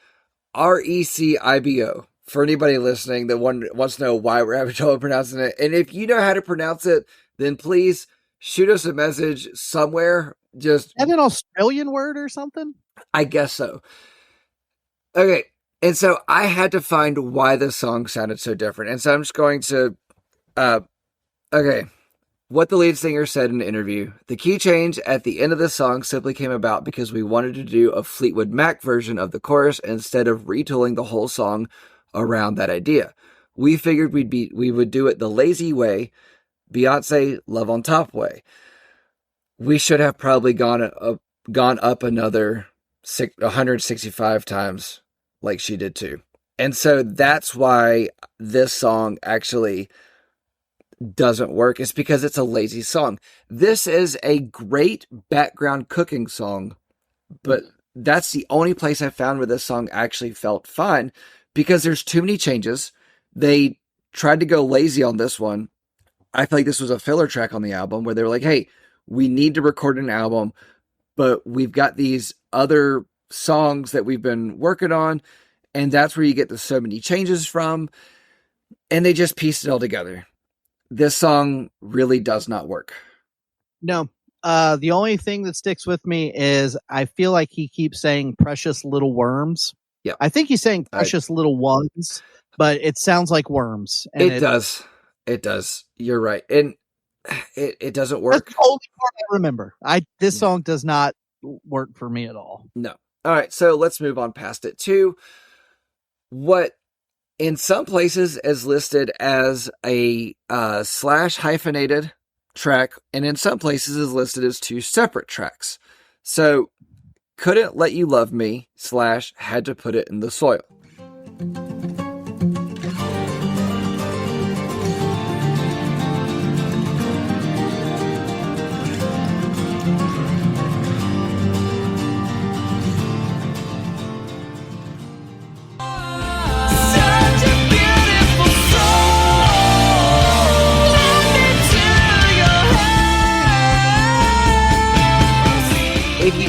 Recibo. For anybody listening that wants to know why we're having trouble pronouncing it. And if you know how to pronounce it, then please shoot us a message somewhere. Just Is that an Australian word or something? I guess so. Okay, and so I had to find why this song sounded so different. And so I'm just going to, okay. What the lead singer said in an interview, the key change at the end of the song simply came about because we wanted to do a Fleetwood Mac version of the chorus instead of retooling the whole song around that idea. We figured we would do it the lazy way, Beyonce Love on Top way. We should have probably gone up another 165 times like she did too. And so that's why this song actually doesn't work. It's because it's a lazy song. This is a great background cooking song, but that's the only place I found where this song actually felt fine because there's too many changes. They tried to go lazy on this one. I feel like this was a filler track on the album where they were like, hey, we need to record an album, but we've got these other songs that we've been working on, and that's where you get the so many changes from, and they just pieced it all together. This song really does not work. No. The only thing that sticks with me is I feel like he keeps saying precious little worms. Yeah. I think he's saying precious little ones, but it sounds like worms. And it does. It does. You're right. And it doesn't work. That's the only part I remember. This song does not work for me at all. No. All right. So let's move on past it to what in some places is listed as a slash hyphenated track, and in some places is listed as two separate tracks. So, couldn't let you love me / had to put it in the soil.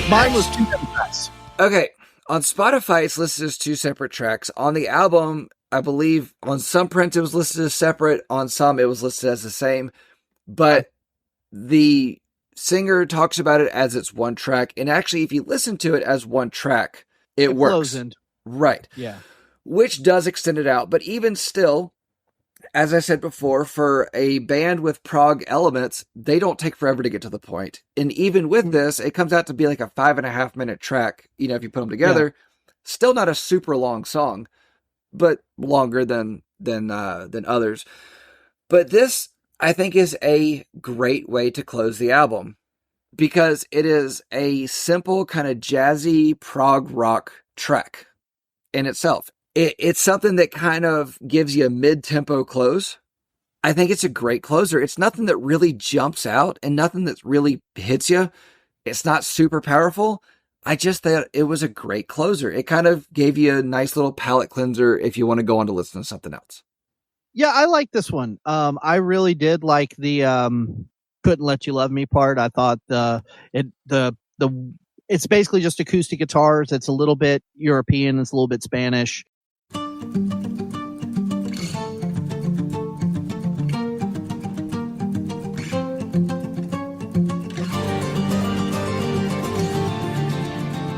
Mine was two different tracks. Okay, on Spotify it's listed as two separate tracks. On the album, I believe on some prints it was listed as separate, on some it was listed as the same, but the singer talks about it as it's one track, and actually if you listen to it as one track, it works. Right. Yeah. Which does extend it out, but even still, as I said before, for a band with prog elements, they don't take forever to get to the point. And even with this, it comes out to be like a 5.5 minute track. You know, if you put them together, still not a super long song, but longer than others. But this, I think, is a great way to close the album because it is a simple kind of jazzy prog rock track in itself. It's something that kind of gives you a mid-tempo close, I think it's a great closer. It's nothing that really jumps out and nothing that really hits you. It's not super powerful. I just thought it was a great closer. It kind of gave you a nice little palate cleanser if you want to go on to listen to something else. Yeah, I like this one. I really did like the "Couldn't Let You Love Me" part. I thought it's basically just acoustic guitars. It's a little bit European. It's a little bit Spanish.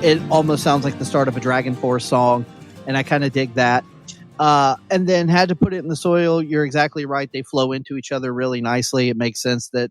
It almost sounds like the start of a Dragon Force song, and I kind of dig that. And then Had to Put It in the Soil. You're exactly right. They flow into each other really nicely. It makes sense that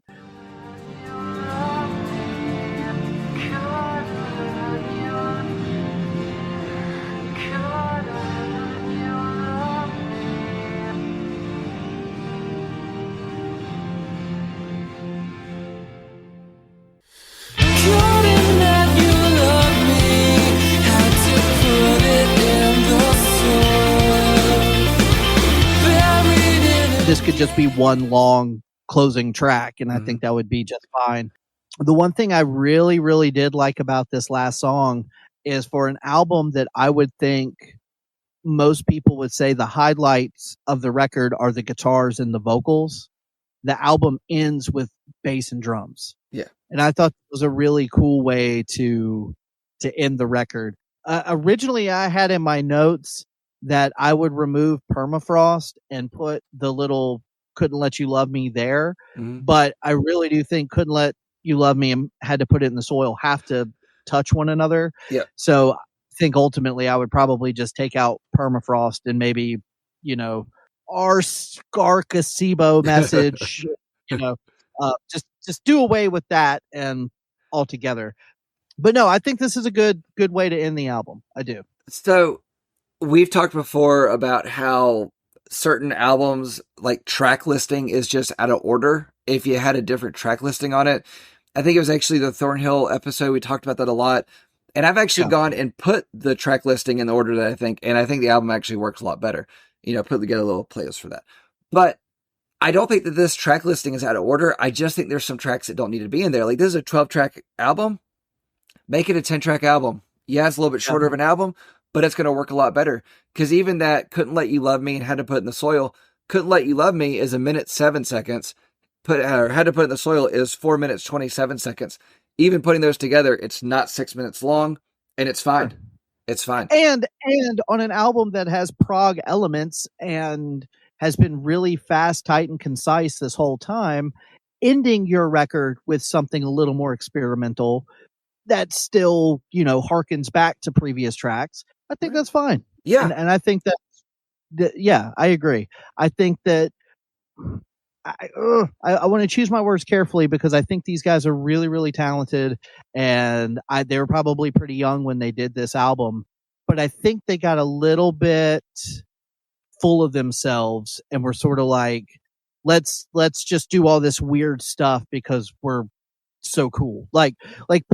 this could just be one long closing track, and I think that would be just fine. The one thing I really, really did like about this last song is for an album that I would think most people would say the highlights of the record are the guitars and the vocals. The album ends with bass and drums. Yeah. And I thought it was a really cool way to end the record. Originally, I had in my notes that I would remove Permafrost and put the little Couldn't Let You Love Me there. But I really do think Couldn't Let You Love Me and Had to Put It in the Soil have to touch one another. Yeah. So I think ultimately I would probably just take out Permafrost and maybe, our Scar Gazebo message, just do away with that and altogether. But no, I think this is a good way to end the album. I do. So we've talked before about how certain albums, like track listing, is just out of order. If you had a different track listing on it, I think it was actually the Thornhill episode. We talked about that a lot. And I've actually gone and put the track listing in the order that I think, and I think the album actually works a lot better. Put together a little playlist for that. But I don't think that this track listing is out of order. I just think there's some tracks that don't need to be in there. Like, this is a 12-track album. Make it a 10-track album. Yeah, it's a little bit shorter of an album, but it's going to work a lot better. Because even that Couldn't Let You Love Me and Had to Put It in the Soil, Couldn't Let You Love Me is 1:07. Had to Put It in the Soil is 4:27. Even putting those together, it's not 6 minutes long, and it's fine. It's fine. And on an album that has prog elements and has been really fast, tight, and concise this whole time, ending your record with something a little more experimental that still, harkens back to previous tracks, I think that's fine. Yeah. And I think that, I agree. I think that I want to choose my words carefully because I think these guys are really, really talented, and they were probably pretty young when they did this album, but I think they got a little bit full of themselves and were sort of like, let's just do all this weird stuff because we're so cool. Like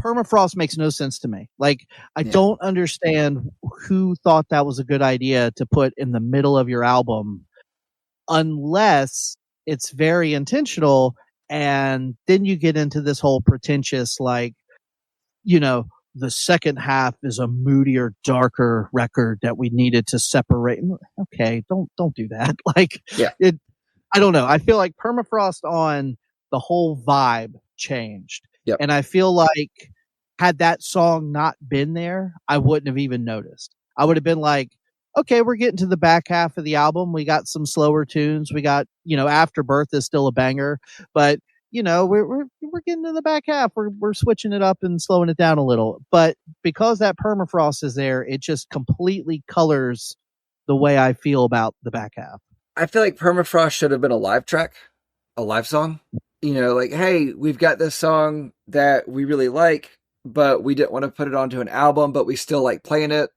Permafrost makes no sense to me. Like, I don't understand who thought that was a good idea to put in the middle of your album unless it's very intentional, and then you get into this whole pretentious, like, the second half is a moodier, darker record that we needed to separate. Okay, don't do that. Like, I don't know. I feel like Permafrost on the whole vibe changed. Yep. And I feel like had that song not been there, I wouldn't have even noticed. I would have been like, okay, we're getting to the back half of the album. We got some slower tunes. We got, Afterbirth is still a banger, but we're getting to the back half. We're switching it up and slowing it down a little. But because that Permafrost is there, it just completely colors the way I feel about the back half. I feel like Permafrost should have been a live track, a live song. Like, hey, we've got this song that we really like, but we didn't want to put it onto an album, but we still like playing it.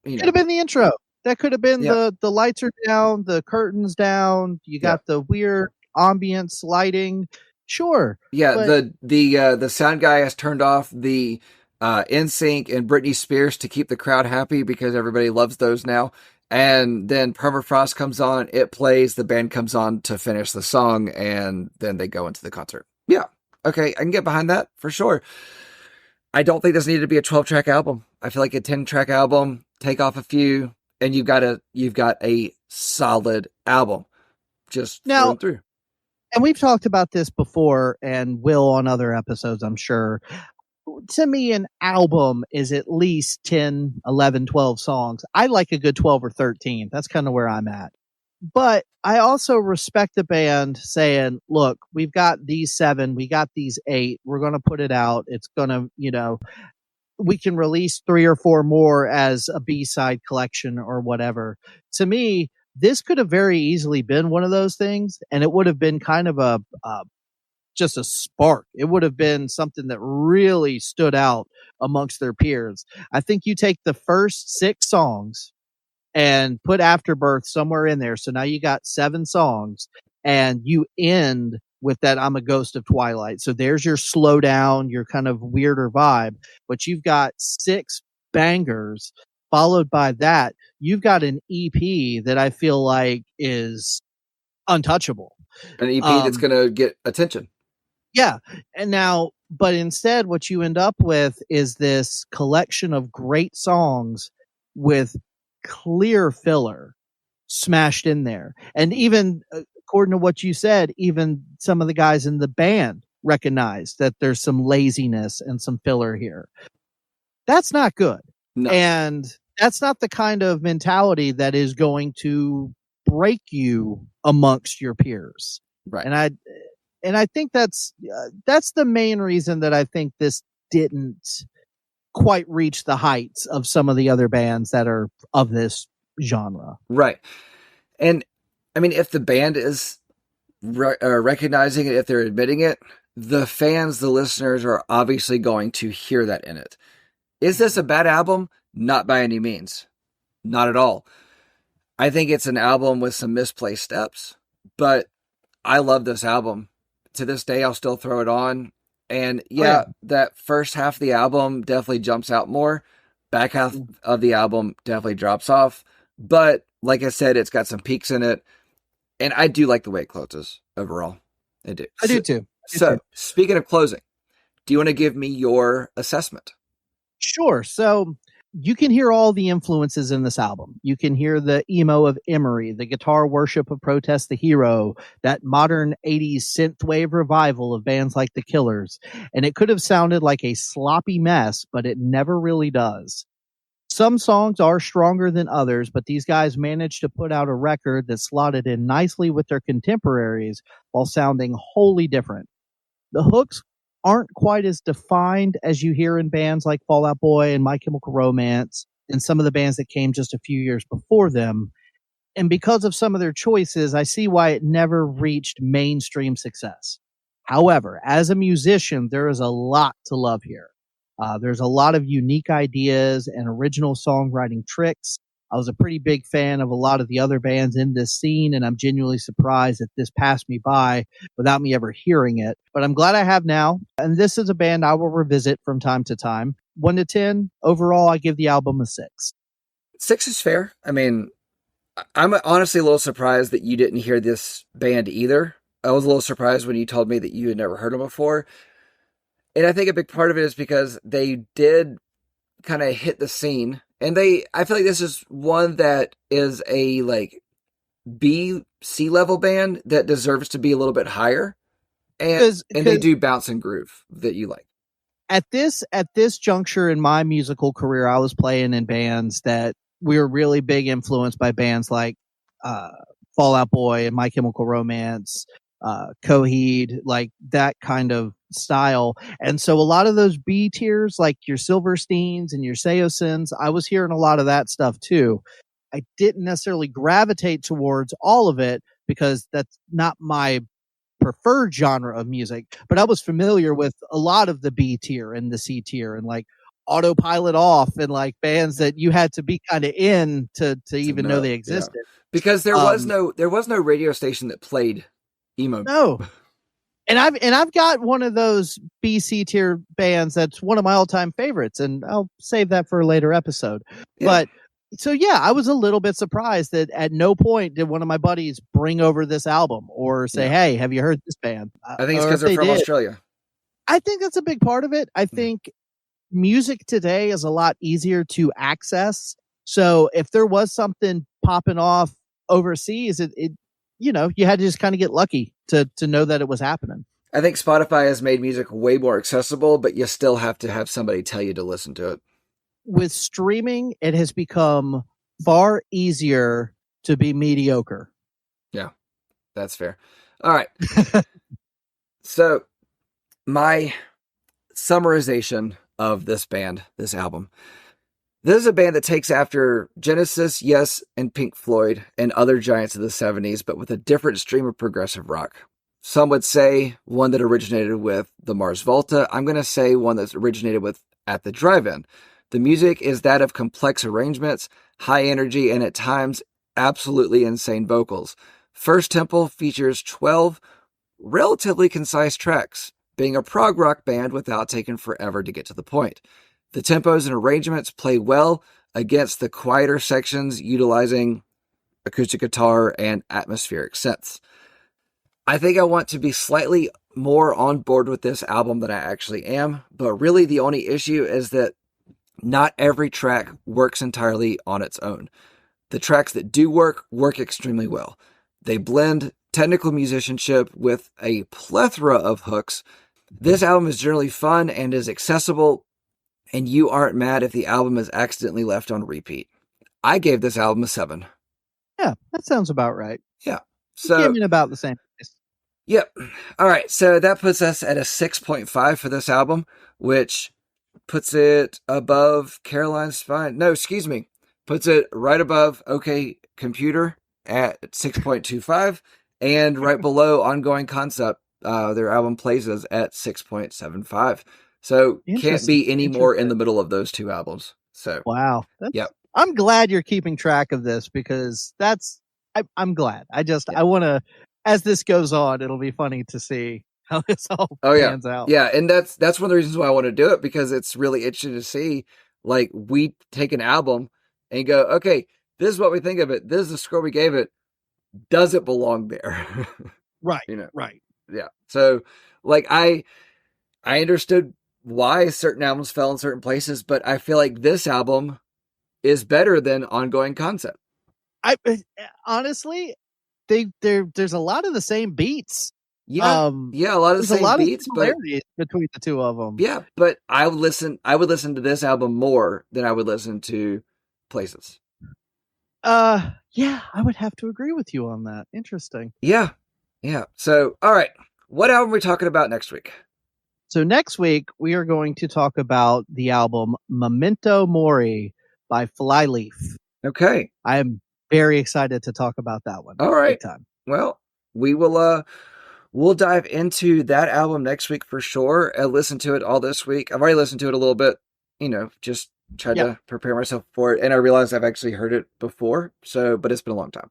Could have been the intro. That could have been the lights are down, the curtains down. You got the weird ambience lighting. Sure. Yeah. But the sound guy has turned off the NSYNC and Britney Spears to keep the crowd happy because everybody loves those now. And then Permafrost comes on, it plays, the band comes on to finish the song, and then they go into the concert. Yeah. Okay, I can get behind that for sure. I don't think this needed to be a 12-track album. I feel like a 10-track album, take off a few, and you've got a solid album. Just Now, through. And we've talked about this before and will on other episodes, I'm sure. To me, an album is at least 10, 11, 12 songs. I like a good 12 or 13. That's kind of where I'm at. But I also respect the band saying, look, we've got these 7, we got these 8, we're going to put it out. It's going to, we can release 3 or 4 more as a B-side collection or whatever. To me, this could have very easily been one of those things, and it would have been kind of just a spark. It would have been something that really stood out amongst their peers. I think you take the first 6 songs and put Afterbirth somewhere in there. So now you got 7 songs, and you end with that I'm a Ghost of Twilight. So there's your slow down, your kind of weirder vibe, but you've got 6 bangers followed by that. You've got an EP that I feel like is untouchable. An EP that's going to get attention. Yeah. And now, but instead what you end up with is this collection of great songs with clear filler smashed in there. And even according to what you said, even some of the guys in the band recognize that there's some laziness and some filler here. That's not good. No. And that's not the kind of mentality that is going to break you amongst your peers. Right. And I think that's the main reason that I think this didn't quite reach the heights of some of the other bands that are of this genre. Right. And I mean, if the band is recognizing it, if they're admitting it, the fans, the listeners are obviously going to hear that in it. Is this a bad album? Not by any means. Not at all. I think it's an album with some misplaced steps, but I love this album. To this day, I'll still throw it on. And yeah, that first half of the album definitely jumps out more. Back half of the album definitely drops off. But like I said, it's got some peaks in it. And I do like the way it closes overall. I do. I do too. Speaking of closing, do you want to give me your assessment? Sure. So you can hear all the influences in this album. You can hear the emo of Emery, the guitar worship of Protest the Hero, that modern 80s synthwave revival of bands like The Killers. And it could have sounded like a sloppy mess, but it never really does. Some songs are stronger than others, but these guys managed to put out a record that slotted in nicely with their contemporaries while sounding wholly different. The hooks aren't quite as defined as you hear in bands like Fall Out Boy and My Chemical Romance and some of the bands that came just a few years before them. And because of some of their choices, I see why it never reached mainstream success. However, as a musician, there is a lot to love here. There's a lot of unique ideas and original songwriting tricks. I was a pretty big fan of a lot of the other bands in this scene, and I'm genuinely surprised that this passed me by without me ever hearing it. But I'm glad I have now, and this is a band I will revisit from time to time. 1 to 10, overall, I give the album a 6. 6 is fair. I mean, I'm honestly a little surprised that you didn't hear this band either. I was a little surprised when you told me that you had never heard them before. And I think a big part of it is because they did kind of hit the scene. And I feel like this is one that is a like B, C level band that deserves to be a little bit higher. And they do bounce and groove that you like. At this juncture in my musical career, I was playing in bands that we were really big influenced by bands like Fall Out Boy and My Chemical Romance, Coheed, like that kind of style. And so a lot of those B tiers, like your Silversteins and your Seosins, I was hearing a lot of that stuff too. I didn't necessarily gravitate towards all of it because that's not my preferred genre of music, but I was familiar with a lot of the B tier and the C tier and like Autopilot Off and like bands that you had to be kind of in to even know they existed. Yeah. Because there was no radio station that played emo. No. And I've got one of those BC tier bands that's one of my all-time favorites, and I'll save that for a later episode. Yeah. But So yeah, I was a little bit surprised that at no point did one of my buddies bring over this album or say, Yeah. "Hey, have you heard this band?" I think it's Or because if they're they from did, Australia. I think that's a big part of it. I think music today is a lot easier to access. So if there was something popping off overseas, it you know, you had to just kind of get lucky to know that it was happening. I think Spotify has made music way more accessible, but you still have to have somebody tell you to listen to it. With streaming, it has become far easier to be mediocre. Yeah, that's fair. All right. So my summarization of this band, this album. This is a band that takes after Genesis, Yes, and Pink Floyd and other giants of the 70s, but with a different stream of progressive rock. Some would say one that originated with the Mars Volta. I'm going to say one that's originated with At the Drive-In. The music is that of complex arrangements, high energy, and at times absolutely insane vocals. First Temple features 12 relatively concise tracks, being a prog rock band without taking forever to get to the point. The tempos and arrangements play well against the quieter sections utilizing acoustic guitar and atmospheric synths. I think I want to be slightly more on board with this album than I actually am, but really the only issue is that not every track works entirely on its own. The tracks that do work extremely well. They blend technical musicianship with a plethora of hooks. This album is generally fun and is accessible, and you aren't mad if the album is accidentally left on repeat. I gave this album a 7. Yeah, that sounds about right. Yeah. So came in about the same place. Yep. All right. So that puts us at a 6.5 for this album, which puts it above Caroline's Spine. No, excuse me. Puts it right above OK Computer at 6.25 and right below Ongoing Concept. Their album Places at 6.75. So can't be any more in the middle of those two albums. So wow. Yep. I'm glad you're keeping track of this because I'm glad. I want to, as this goes on, it'll be funny to see how this all pans out. Yeah, and that's one of the reasons why I want to do it, because it's really interesting to see, like, we take an album and go, okay, this is what we think of it. This is the score we gave it. Does it belong there? Right. You know? Right. Yeah. So, like, I understood why certain albums fell in certain places, but I feel like this album is better than Ongoing Concept. I honestly, there's a lot of the same beats. Yeah, a lot of the same beats, but between the two of them. Yeah, but I would listen to this album more than I would listen to Places. Yeah, I would have to agree with you on that. Interesting. Yeah. So, all right, what album are we talking about next week? So next week we are going to talk about the album Memento Mori by Flyleaf. Okay. I am very excited to talk about that one. All right. Well, we will we'll dive into that album next week for sure and listen to it all this week. I've already listened to it a little bit, just tried to prepare myself for it, and I realized I've actually heard it before, but it's been a long time.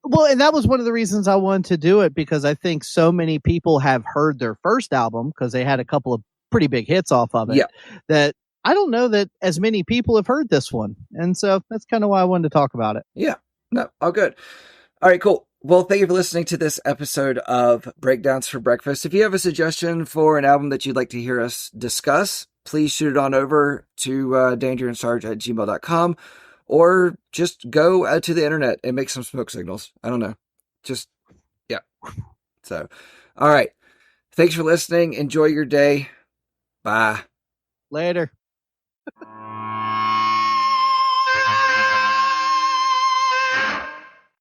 Well, and that was one of the reasons I wanted to do it, because I think so many people have heard their first album because they had a couple of pretty big hits off of it, that I don't know that as many people have heard this one. And so that's kind of why I wanted to talk about it. Yeah. No, all good. All right, cool. Well, thank you for listening to this episode of Breakdowns for Breakfast. If you have a suggestion for an album that you'd like to hear us discuss, please shoot it on over to dangerandSarge@gmail.com, or just go to the internet and make some smoke signals. I don't know. Yeah. So, all right. Thanks for listening. Enjoy your day. Bye. Later.